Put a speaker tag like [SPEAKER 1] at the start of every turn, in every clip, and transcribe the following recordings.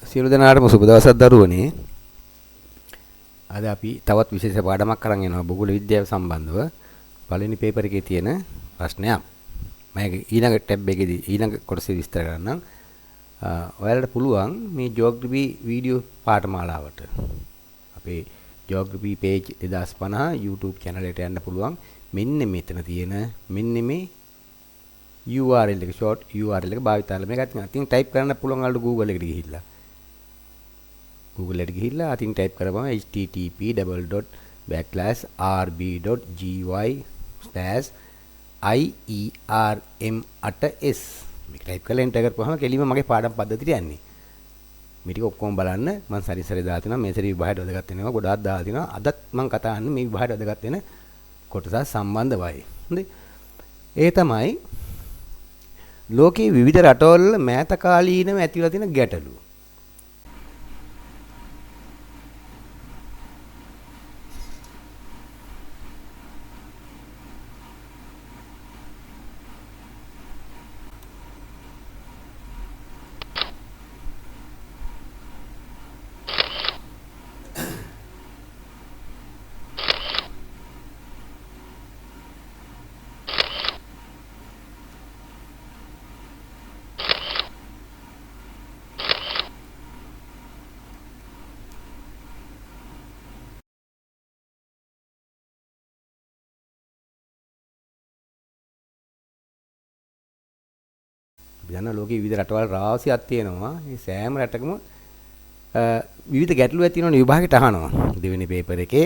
[SPEAKER 1] සියලු දෙනාටම සුබ දවසක් දරුවනේ. අද අපි තවත් විශේෂ පාඩමක් අරන් යනවා භූගෝල විද්‍යාව සම්බන්ධව. පළවෙනි පේපර් එකේ තියෙන ප්‍රශ්නයක්. මම ඊළඟ ටැබ් එකේදී ඊළඟ කොටසේ විස්තර කරන්නම්. ඔයාලට පුළුවන් මේ ජියෝග්‍රැෆි වීඩියෝ පාඨමාලාවට අපේ ජියෝග්‍රැෆි page 2050 YouTube channel එකට යන්න පුළුවන්. මෙන්න මෙතන තියෙන මෙන්න මේ URL එක short URL එක භාවිත කරලා මේකත් ඉතින් type කරන්න පුළුවන් අලු Google එකට ගිහිල්ලා. Google එකට ගිහිල්ලා අතින් type කරපුවම http://rb.gy/IERM8s මේක type කරලා enter කරපුවම කෙලින්ම මගේ පාඩම් පද්ධතියට යන්නේ. මේ ටික ඔක්කොම බලන්න මම සරිසරේ දාලා තිනවා මේ සැරේ විභාගයට වැදගත් වෙනවා ගොඩාක් දාලා තිනවා. අදත් මම කතා කරන්නේ මේ විභාගයට වැදගත් වෙන කොටස සම්බන්ධවයි. හොඳයි. ඒ තමයි ලෝකයේ විවිධ රටවල මෑත කාලීනව ඇතිවලා තියෙන ගැටලු. යන ලෝකයේ විවිධ රටවල් රාශියක් තියෙනවා. මේ සෑම රටකම විවිධ ගැටලු ඇති වෙනවනේ විභාගයට අහනවා. දෙවෙනි පේපර් එකේ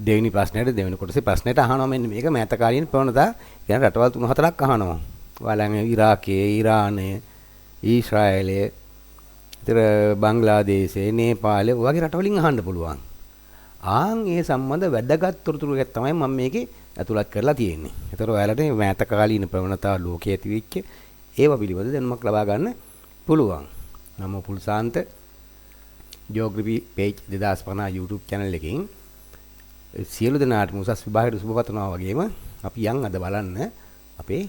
[SPEAKER 1] දෙවෙනි ප්‍රශ්නෙට දෙවෙනි කොටසේ ප්‍රශ්නෙට අහනවා මෙන්න මේක මෑත කාලීන ප්‍රවණතා කියන රටවල් 3-4ක් අහනවා. ඔයාලා ඉරාකයේ, ඉරානය, ඊශ්‍රායලය, ඊතර බංග්ලාදේශය, නේපාලය වගේ රටවලින් අහන්න පුළුවන්. ඒ සම්බන්ධ වැදගත් තොරතුරු ටිකක් තමයි මම මේකේ ඇතුළත් කරලා තියෙන්නේ. ඒතර ඔයාලට මේ මෑත කාලීන ප්‍රවණතා ලෝකයේ ඇතිවෙච්ච ඒවා පිළිබඳ දැනුමක් ලබා ගන්න පුළුවන්. නම Pulsantha geography page 2050 YouTube channel එකෙන් සියලු දෙනාටම උසස් විභාගයට සුබ පතනවා වගේම අපි යන් අද බලන්න අපේ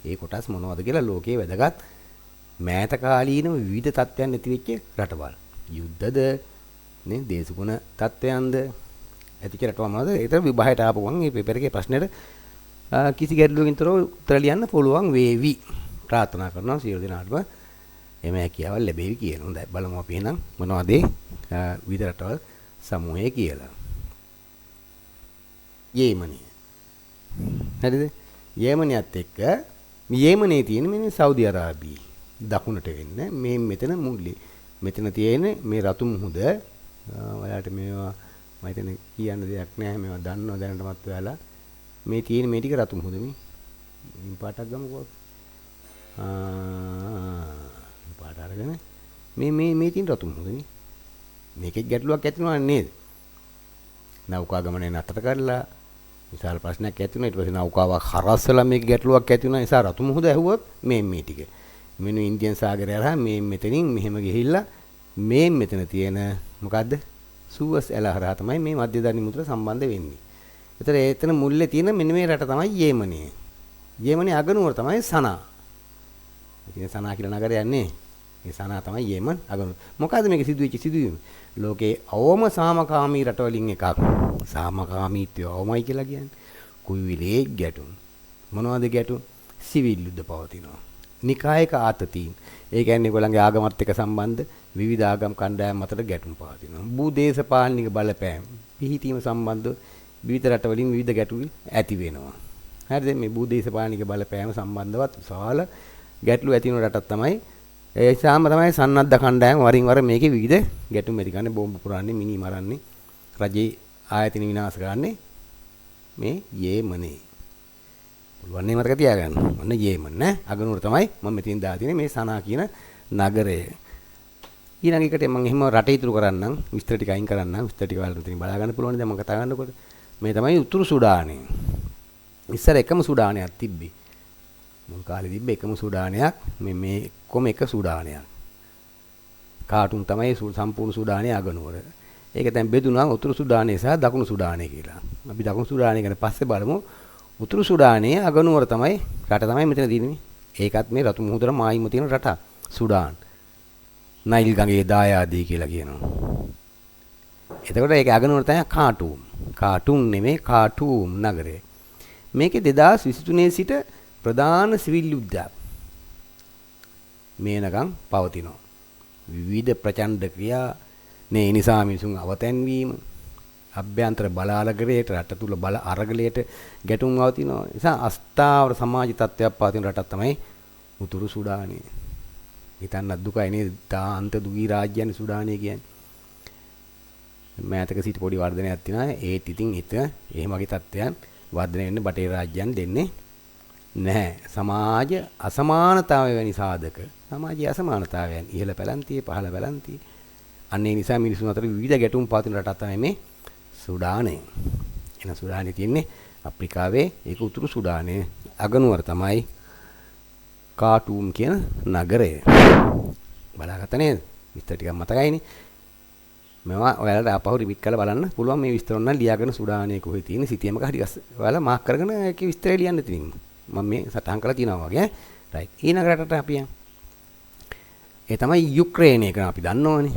[SPEAKER 1] ඒ කොටස් මොනවද කියලා ලෝකයේ වැදගත් මෑත කාලීන විවිධ තත්ත්වයන් ඇතිවෙච්ච රටවල්. යුද්ධද නේ දේශගුණ තත්ත්වයන්ද ඇතිච රටවල් මොනවද? ඒතර විභාගයට ආපු ගමන් මේ පේපර් එකේ ප්‍රශ්නෙට කිසි ගැටලුවකින් තොරව උත්තර ලියන්න පුළුවන් වේවි. ප්‍රාර්ථනා කරනවා සියලු දෙනාටම එම හැකියාව ලැබෙවි කියලා. හොඳයි බලමු අපි එහෙනම් මොනවද විවිධ රටවල් සමූහය කියලා. යේමනය. හරිද? යේමනියත් එක්ක යේමනේ තියෙන මේ සෞදි අරාබිය දකුණට වෙන්න මේ මෙතන මුල්ලේ. මෙතන තියෙන මේ රතු මුහුද ඔයාලට මේවා මම හිතන්නේ කියන්න දෙයක් නැහැ මේවා දන්නවා දැනටමත් ඔයාලා මේ තියෙන මේ ටික රතු මුහුද මේ පාටක් ගමුකෝ පාට අරගෙන මේ තියෙන රතු මුහුද මේකෙත් ගැටලුවක් ඇති වෙනව නේද නෞකා ගමනේ නතර කරලා විශාල ප්‍රශ්නයක් ඇති වුණා ඊට පස්සේ නෞකාවක් හරස්සලා මේක ගැටලුවක් ඇති වුණා නිසා රතු මුහුද ඇහුවොත් මේ ටික මෙන්න ඉන්දියන් සාගරය හරහා මේ මෙතනින් මෙහෙම ගිහිල්ලා මේ මෙතන තියෙන මොකද්ද සූවස් ඇල හරහා තමයි මේ මධ්‍යධානි මුද්‍ර සම්බන්ධ වෙන්නේ. ඒතර එතන මුල්ලේ තියෙන මෙන්න මේ රට තමයි යේමනය. යේමනේ අගනුවර තමයි සනා. ඉතින් සනා කියලා නගරයක් නේ. ඒ සනා තමයි යේමන් අගනුවර. මොකද්ද මේක සිදුවෙච්ච සිදුවීම? ලෝකේ අවම සාමකාමී රටවලින් එකක්. සාමකාමීත්වය අවමයි කියලා කියන්නේ. කුවිලේ ගැටුම්. මොනවද ගැටුම්? සිවිල් යුද්ධ පවතිනවා. නිකායක ආතතීන්. ඒ කියන්නේ ඒගොල්ලන්ගේ ආගමත් එක්ක සම්බන්ධ විවිධ ආගම් කණ්ඩායම් අතර ගැටුම් පවතිනවා. භූදේශපාලනික බලපෑම් පිහිටීම සම්බන්ධ විවිධ රටවලින් විවිධ ගැටලු ඇති වෙනවා. හරිද? මේ භූදේශපාලනික බලපෑම සම්බන්ධවත් විශාල ගැටලු ඇති වෙන රටක් තමයි ඒ සාම තමයි සන්නද්ධ කණ්ඩායම් වරින් වර මේකේ විවිධ ගැටුම් ඇති කරන්නේ බෝම්බ පුරන්නේ මිනි මරන්නේ රජයේ ආයතන විනාශ කරන්නේ මේ යේමනේ. පුළුවන් නේ මතක තියාගන්න. ඔන්න යේමන් නේ අගනුවර තමයි මම මෙතෙන් දාලා තියෙන්නේ මේ සනා කියන නගරය. ඊළඟ එකට මම එහෙම රට ඉතුරු කරන්නම් විස්තර ටික අයින් කරන්නම් විස්තර ටික වලට මෙතනින් බලා ගන්න පුළුවන් දැන් මම කතා කරනකොට මේ තමයි උතුරු සුඩානය. ඉස්සර එකම සුඩානයක් තිබ්බේ. මුල් කාලේ තිබ්බ එකම සුඩානයක් මේ කොම එක සුඩානයක්. කාටුන් තමයි සම්පූර්ණ සුඩානයේ අගනුවර. ඒක දැන් බෙදුනා උතුරු සුඩානය සහ දකුණු සුඩානය කියලා. අපි දකුණු සුඩානය ගැන පස්සේ බලමු. උතුරු සුඩානයේ අගනුවර තමයි රට තමයි මෙතන තියෙන්නේ. ඒකත් මේ රතු මුහුදට මායිම තියෙන රටක්. සුඩාන්. නයිල් ගඟේ දායාදී කියලා කියනවා. එතකොට ඒක අගනුවර තමයි කාටූම්. කාටූම් නෙමෙයි කාටූම් නගරය. මේකේ 2023 සිට ප්‍රධාන සිවිල් යුද්ධයක් මේනකම් පවතිනවා. විවිධ ප්‍රචණ්ඩ ක්‍රියා මේ නිසා මිනිසුන් අවතැන්වීම අභ්‍යන්තර බල අරගලයට රට තුල බල අරගලයට ගැටුම් අවතිනවා. නිසා අස්ථාවර සමාජ තත්ත්වයක් පවතින රටක් තමයි උතුරු සුඩානය. හිතන්නත් දුකයි නේද? තාන්ත දුගී රාජ්‍යයන් සුඩානය කියන්නේ. මෑතක සිට පොඩි වර්ධනයක් තියෙනවා. ඒත් ඉතින් එහෙම වගේ තත්ත්වයන් වර්ධනය වෙන්න බටේ රාජ්‍යයන් දෙන්නේ නැහැ. සමාජ අසමානතාවය වැනි සාධක. සමාජයේ අසමානතාවයන් ඉහළ පැලැන්තියේ පහළ පැලැන්තියේ. අන්න ඒ නිසා මිනිසුන් අතර විවිධ ගැටුම් පවතින රටක් තමයි මේ සුඩානය. එන සුඩානයේ තියෙන්නේ අප්‍රිකාවේ ඒක උතුරු සුඩානයේ අගනුවර තමයි කාටූම් කියන නගරය. බලාගත්ත නේද? විස්තර ටිකක් මතකයිනේ. මේවා ඔයාලට ආපහු රිපීට් කරලා බලන්න පුළුවන් මේ විස්තර ඔන්න ලියාගෙන සුඩානයේ කොහෙද තියෙන්නේ සිටියමක හරි ඔයාලා මාක් කරගෙන ඒකේ විස්තරය ලියන්න තියෙනවා. මම මේ සටහන් කරලා තියෙනවා වගේ රයිට්. ඊනගරට අපි යමු. ඒ තමයි යුක්‍රේනය එක අපි දන්නවනේ.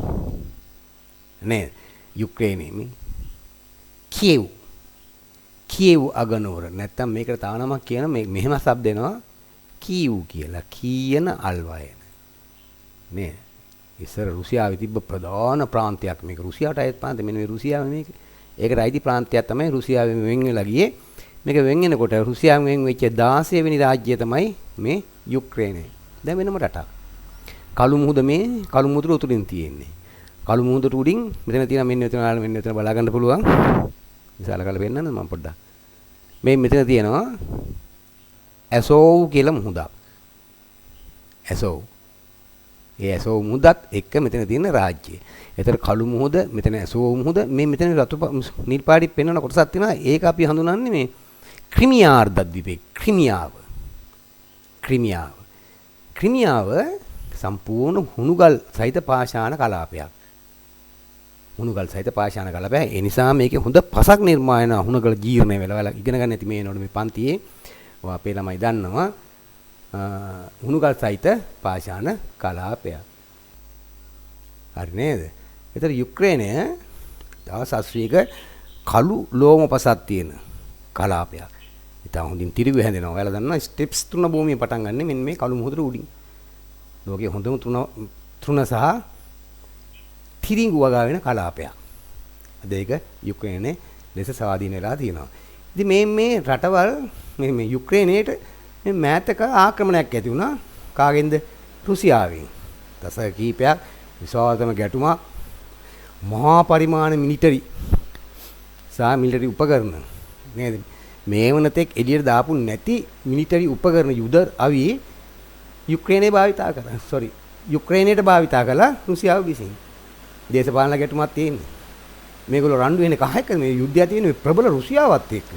[SPEAKER 1] නේද? යුක්‍රේනයේ මේ කියව් අගනුවර නැත්තම් මේකට තව නමක් කියන මෙහෙම શબ્ද එනවා කීව් කියලා. කියන අල්වයන. නේද? ඉස්සර රුසියාවේ තිබ්බ ප්‍රධාන ප්‍රාන්තයක් මේක. රුසියාවට අයත් ප්‍රාන්තය මෙන්න මේ රුසියාව මේක. ඒකට අයිති ප්‍රාන්තයක් තමයි රුසියාවෙන් වෙන් වෙලා ගියේ. මේක වෙන් වෙනකොට රුසියාවෙන් වෙන් වෙච්ච 16 වෙනි රාජ්‍යය තමයි මේ යුක්‍රේනය. දැන් වෙනම රටක්. කළු මුහුද මේ කළු මුහුදට උතුරින් තියෙන්නේ. කළු මුහුදට උඩින් මෙතන තියෙන මෙන්න මෙතන බලා ගන්න පුළුවන්. විශාල කල වෙන්නද මම පොඩ්ඩක්. මේ මෙතන තියෙනවා ඇසෝව් කියලා මුහුදක්. ඇසෝව්. ඒ ඇසෝව් මුහුදත් එක්ක මෙතන තියෙන රාජ්‍යය. ඒතර කළු මුහුද මෙතන ඇසෝව් මුහුද මේ මෙතන රතු නිල් පාටි පෙන්වන කොටසක් තියෙනවා. ඒක අපි හඳුනන්නේ මේ ක්‍රිමියා අර්ධද්වීපේ ක්‍රිමියාව සම්පූර්ණ හුණුගල් සහිත පාෂාණ කලාපයක්. හුණුගල් සහිත පාෂාණ කලාපයක්. ඒ නිසා මේකේ හොඳ පසක් නිර්මාණය හුණුගල් ජීර්ණ වෙලා ඉගෙන ගන්න ඇති මේ නෝන මේ පන්තියේ. ඔය අපේ ළමයි දන්නවා. හුණුගල් සහිත පාෂාණ කලාපයක්. හරි නේද? ඒතර යුක්‍රේනය තව ශාස්ත්‍රීය කළු ලෝම පසක් තියෙන කලාපයක්. ඉතින් හොඳින් තිරිගු හැදෙනවා. ඔයාලා දන්නවා ස්ටෙප්ස් 3 භූමිය පටන් ගන්න මෙන්න මේ කළු මුහුදට උඩින්. ලෝකයේ හොඳම තෘණ සහ තිරිඟු වගා වෙන කලාපයක්. අද ඒක යුක්‍රේනයේ ලෙස ස්වාධීන වෙලා තියෙනවා. ඉතින් මේ රටවල් මේ යුක්‍රේනයේට මේ මෑතක ආක්‍රමණයක් ඇති වුණා. කාගෙන්ද? රුසියාවෙන්. දශක කිහිපයක් විශාලතම ගැටුමක් මහා පරිමාණ මිලිටරි උපකරණ නේද? මේ වනතෙක් එළියට දාපු නැති මිලිටරි උපකරණ යුද අවි යුක්‍රේනයේ භාවිතා කරා. යුක්‍රේනයට භාවිතා කළා රුසියාව විසින්. දේශපාලන ගැටුමක් තියෙන්නේ. මේගොල්ලෝ රණ්ඩු වෙන්නේ කහයක මේ යුද්ධය තියෙන්නේ ප්‍රබල රුසියාවත් එක්ක.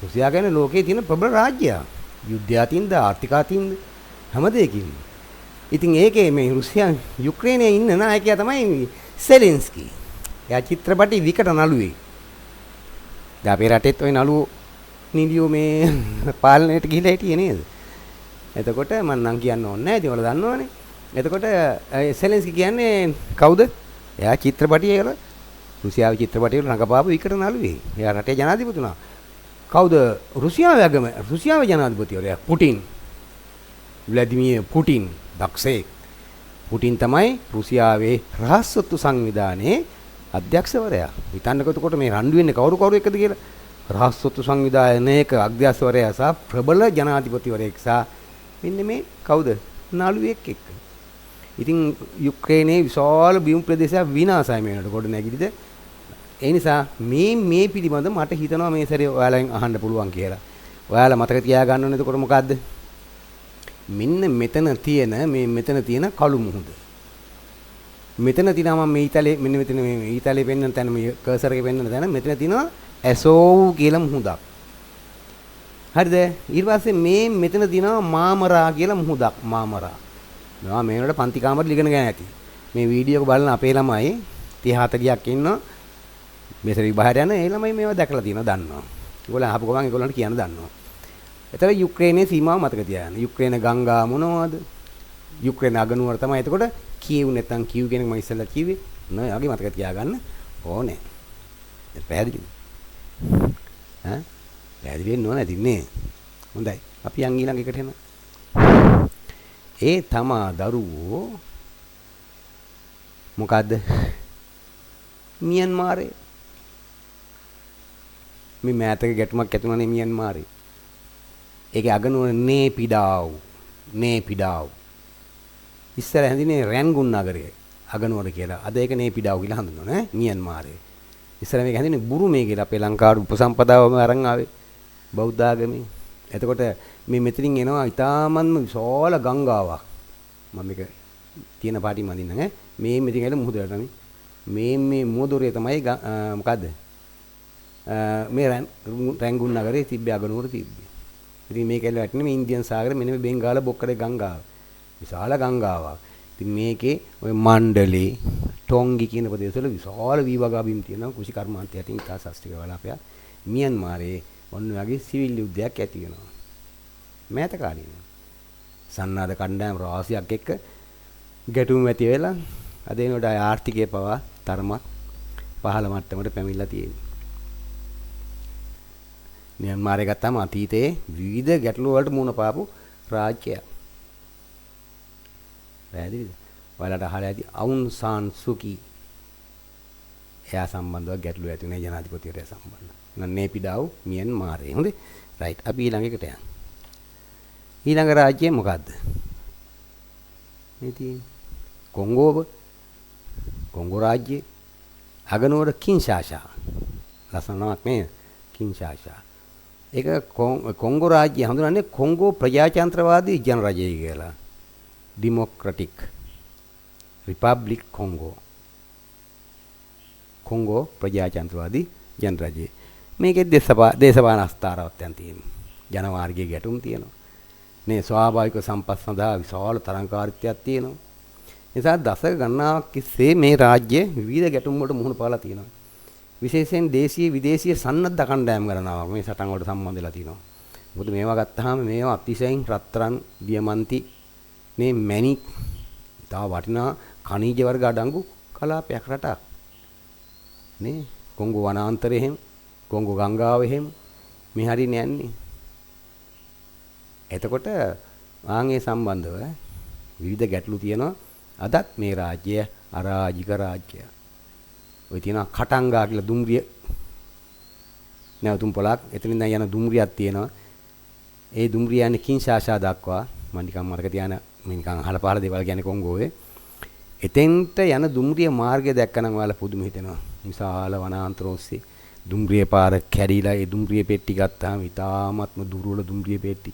[SPEAKER 1] රුසියාව කියන්නේ ලෝකයේ තියෙන ප්‍රබල රාජ්‍යයක්. යුද්ධය තින්ද ආර්ථික තින්ද හැම දෙයකින්ම. ඉතින් ඒකේ මේ රුසියා යුක්‍රේනයේ ඉන්න නායකයා තමයි සෙලෙන්ස්කි. එයා චිත්‍රපටි විකට නළුවේ. දැන් අපේ රටෙත් ওই නළුවෝ නිලියෝ මේ පාලනයට ගිහිලා හිටියේ නේද? එතකොට මම නම් කියන්න ඕනේ නැහැ. ඉතින් ඔයාලා දන්නවනේ. එතකොට සෙලෙන්ස්කි කියන්නේ කවුද? එයා චිත්‍රපටියේ වල රුසියාවේ චිත්‍රපටියේ වල රඟපාපු විකට නළුවේ. එයා රටේ ජනාධිපතිතුමා. කවුද? රුසියාවේ ජනාධිපතිවරයා පුටින්. ව්ලාදිමිර් පුටින් දක්ෂේ. පුටින් තමයි රුසියාවේ රහස්සොත්තු සංවිධානයේ අධ්‍යක්ෂවරයා. හිතන්නකෝ එතකොට මේ රණ්ඩු වෙන්නේ කවුරු එක්කද කියලා. රහස්සොත්තු සංවිධානයේක අධ්‍යක්ෂවරයා සහ ප්‍රබල ජනාධිපතිවරයෙක් සහ මෙන්න මේ කවුද? නළුවෙක් එක්ක. ඉතින් යුක්‍රේනයේ විශාල බිම් ප්‍රදේශයක් විනාශයි මේ වෙනකොට ගොඩනැගිලිද. ඒ නිසා මේ පිළිබඳ මට හිතනවා මේ සැරේ ඔයාලෙන් අහන්න පුළුවන් කියලා. ඔයාලා මතක තියාගන්න ඕනේ එතකොට මොකද්ද? මෙන්න මෙතන තියෙන කළු මුහුද. මෙතන තියෙනවා මේ මෙතන මේ ඊතලයේ පෙන්වන තැන මේ කර්සර් එකේ පෙන්වන තැන මෙතන තියෙනවා ඇසෝව් කියලා මුහුදක්. හරිද? ඊට පස්සේ මෙතන තියෙනවා මාමරා කියලා මුහුදක්. මාමරා. මේවා මේ වලට පන්ති කාමරේ ඉගෙන ගන්න ඇති. මේ වීඩියෝ එක බලන අපේ ළමයි 30 40ක් ඉන්නවා. මෙතන විභාගයට යන ඒ ළමයි මේවා දැකලා තියෙනවා දන්නවා. ඒගොල්ලෝ අහපු ගමන් ඒගොල්ලන්ට කියන්න දන්නවා. එතන යුක්‍රේනයේ සීමාව මතක තියාගන්න. යුක්‍රේන ගංගා මොනවද? යුක්‍රේන අගනුවර තමයි. එතකොට කීව් නැත්තම් කීව් කියන එක මම ඉස්සෙල්ලා කිව්වේ. නෑ යගේ මතක තියාගන්න ඕනේ. දැන් පැහැදිලිද? ඈ පැහැදිලි වෙන්න ඕනේ ඉතින්නේ. හොඳයි. අපි යන් ඊළඟ එකට එනවා. ඒ තමා දරුවෝ මොකද්ද? මියන්මාරේ. මේ මෑතක ගැටුමක් ඇති වුණානේ මියන්මාරේ. ඒකේ අගනුවර නේපිඩාව්. ඉස්සර හැඳින්නේ රැන්ගුන් නගරය අගනුවර කියලා. අද ඒක නේපිඩාව් කියලා හඳුන්වනවා නේ මියන්මාරේ. ඉස්සර මේක හැඳින්නේ බුරුමේ කියලා අපේ ලංකාවේ උපසම්පදාවම අරන් ආවේ බෞද්ධ ආගමේ. එතකොට මේ මෙතනින් එනවා ඊටාමන්ම විශාල ගංගාවක්. මම මේක තියෙන පාටි මදින්න ඈ. මේ මෙතන ඇල මුහුදට මේ මුහුදොරේ තමයි මොකද්ද? මේ රැන්ගුන් නගරේ තිබ්බේ අගනුවර තිබ්බේ. ඉතින් මේක ඇල වැටෙන්නේ මේ ඉන්දියන් සාගරේ මෙන්න මේ බෙන්ගාල බොක්කඩේ ගංගාව. විශාල ගංගාවක්. ඉතින් මේකේ ඔය මණ්ඩලේ ටොංගි කියන ප්‍රදේශවල විශාල වීවගා බිම් තියෙනවා. කුෂි කර්මාන්තය යටින් ඉතා ශාස්ත්‍රීය වලාපයක්. මියන්මාරේ ඔන්න වගේ සිවිල් යුද්ධයක් ඇති වෙනවා. මෑත කාලේ. සන්නාද කණ්ඩායම් රාශියක් එක්ක ගැටුම් ඇති වෙලා අද එනකොට ආර්ථිකය පවා තරමක් පහළ මට්ටමට පැමිණලා තියෙනවා. මියන්මාරය ගත්තාම අතීතයේ විවිධ ගැටලු වලට මුහුණ පාපු රාජ්‍යයක්. පැහැදිලිද? ඔයාලට අහලා ඇති අවුන් සාන් සුකි. එයා සම්බන්ධව ගැටලු ඇති වුණේ ජනාධිපතිවරයා සම්බන්ධව. එහෙනම් නේපිඩාව් මියන්මාරේ. හොඳේ. රයිට්. අපි ඊළඟ එකට යමු. ඊළඟ රාජ්‍යය මොකද්ද? මේ තියෙන්නේ කොංගෝ රාජ්‍යයේ අගනුවර කින්ෂාසා. ලස්සනක් නේ කින්ෂාසා. ඒක කොංගෝ රාජ්‍යය හඳුනන්නේ කොංගෝ ප්‍රජාතන්ත්‍රවාදී ජනරජය කියලා. ඩෙමොක්‍රැටික් රිපබ්ලික් කොංගෝ ප්‍රජාතන්ත්‍රවාදී ජනරජය. මේකේ දේශපාලන අස්ථාරාවක් තියෙනවා. ජනවාර්ගයේ ගැටුම් තියෙනවා. මේ ස්වාභාවික සම්පත් සඳහා විශාල තරංකාරීත්වයක් තියෙනවා. නිසා දශක ගණනාවක් තිස්සේ මේ රාජ්‍ය විවිධ ගැටුම් වලට මුහුණ පාලා තියෙනවා. විශේෂයෙන් දේශීය විදේශීය සන්නද්ධ කණ්ඩායම් ගණනාවක් මේ සටන් වලට සම්බන්ධ වෙලා තියෙනවා. මොකද මේවා ගත්තාම මේවා අතිශයින් රත්තරන්, දියමන්ති, මේ මැණික්, තව වටිනා ඛනිජ වර්ග අඩංගු කලාපයක් රටක්. නේ කොංගෝ වනාන්තරයේ හැම, කොංගෝ ගංගාවේ හැම මේ හරියන්නේ යන්නේ. එතකොට ආන්ගේ සම්බන්ධව විවිධ ගැටලු තියෙනවා. අදත් මේ රාජ්‍යය අරාජික රාජ්‍යයක්. ඔය තියෙනවා කටංගා කියලා දුම්රිය නැවතුම් පොලක්. එතනින් දැන් යන දුම්රියක් තියෙනවා. ඒ දුම්රිය යන්නේ කින්ෂාසා දක්වා. මම නිකන් මතක තියාන මේ නිකන් අහලා පහලා දේවල් කියන්නේ කොංගෝවේ. එතෙන්ට යන දුම්රිය මාර්ගය දැක්කනම් ඔයාලා පුදුම හිතෙනවා. විශාල වනාන්තර ඔස්සේ දුම්රිය පාර කැඩිලා ඒ දුම්රිය පෙට්ටි ගත්තාම ඉතාමත්ම දුර්වල දුම්රිය පෙට්ටි.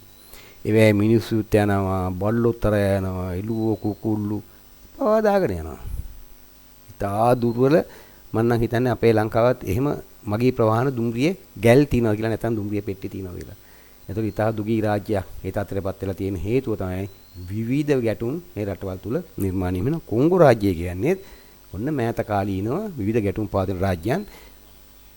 [SPEAKER 1] ඒවැ මිනිස්සුත් යනවා, බල්ලොත්තර යනවා, එළුවෝ කුකුල්ලු පවා දාගෙන යනවා. ඉතා දුර්වල. මම නම් හිතන්නේ අපේ ලංකාවත් එහෙම මගී ප්‍රවාහන දුම්රියේ ගැල් තියනවා කියලා නැත්නම් දුම්රිය පෙට්ටි තියනවා කියලා. ඒතකොට ඉතා දුගී රාජ්‍යයක් ඒ තත්ත්වයටපත් වෙලා තියෙන හේතුව තමයි විවිධ ගැටුම් මේ රටවල් තුල නිර්මාණය වෙන කොංගෝ රාජ්‍යය කියන්නේ ඔන්න මෑත කාලීනව විවිධ ගැටුම් පාදන රාජ්‍යයන්.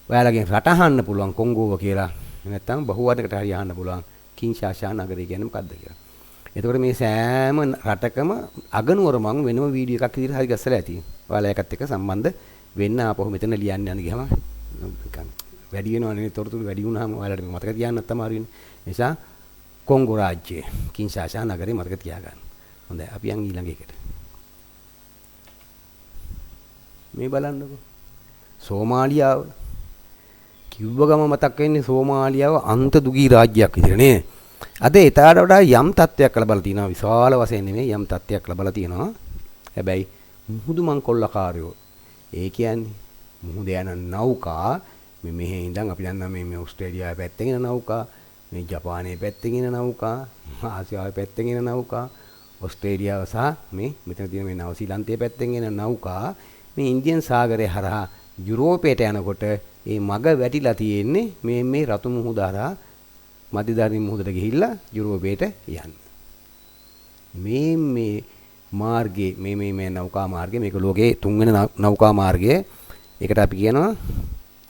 [SPEAKER 1] ඔයාලගෙන් රට අහන්න පුළුවන් කොංගෝව කියලා. නැත්නම් බහුවර්ණයකට හරි අහන්න පුළුවන් කින්ෂාසා නගරය කියන්නේ මොකද්ද කියලා. එතකොට මේ සෑම රටකම අගනුවර මම වෙනම වීඩියෝ එකක් විදිහට හරි ගස්සලා ඇති. ඔයාලා ඒකත් එක්ක සම්බන්ධ වෙන්න ආපහු මෙතන ලියන්න යන ගියාම නිකන් වැඩි වෙනවනේ තොරතුරු වැඩි වුණාම ඔයාලට මතක තියාගන්නත් තමයි අරින්නේ. නිසා කොංගෝ රාජ්‍යයේ කින්ෂාසා නගරේ මතක තියාගන්න. හොඳයි අපි යන් ඊළඟ එකට. මේ බලන්නකෝ. සෝමාලියාව කිව්ව ගම මතක් වෙන්නේ සෝමාලියාව අන්ත දුගී රාජ්‍යයක් විදිහට නේ. අද ඒතට වඩා යම් තත්ත්වයක් ලැබලා තිනවා. විශාල වශයෙන් නෙමෙයි යම් තත්ත්වයක් ලැබලා තිනවා. හැබැයි මුහුදු මංකොල්ලකාරයෝ ඒ කියන්නේ මුහුද යන නෞකා මෙහෙ ඉඳන් අපි දන්නා මේ ඕස්ට්‍රේලියාවේ පැත්තෙන් එන නෞකා, මේ ජපානයේ පැත්තෙන් එන නෞකා, ආසියාවේ පැත්තෙන් එන නෞකා, ඕස්ට්‍රේලියාව සහ මේ මෙතන තියෙන මේ නවසීලන්තයේ පැත්තෙන් එන නෞකා මේ ඉන්දියන් සාගරය හරහා යුරෝපයට යනකොට ඒ මග වැටිලා තියෙන්නේ මේ රතු මුහුද හරහා මධ්‍යධාරී මුහුදට ගිහිල්ලා යුරෝපයට යන්න. මේ මාර්ගයේ මේ නෞකා මාර්ගය මේක ලෝකයේ තුන්වෙනි නෞකා මාර්ගය. ඒකට අපි කියනවා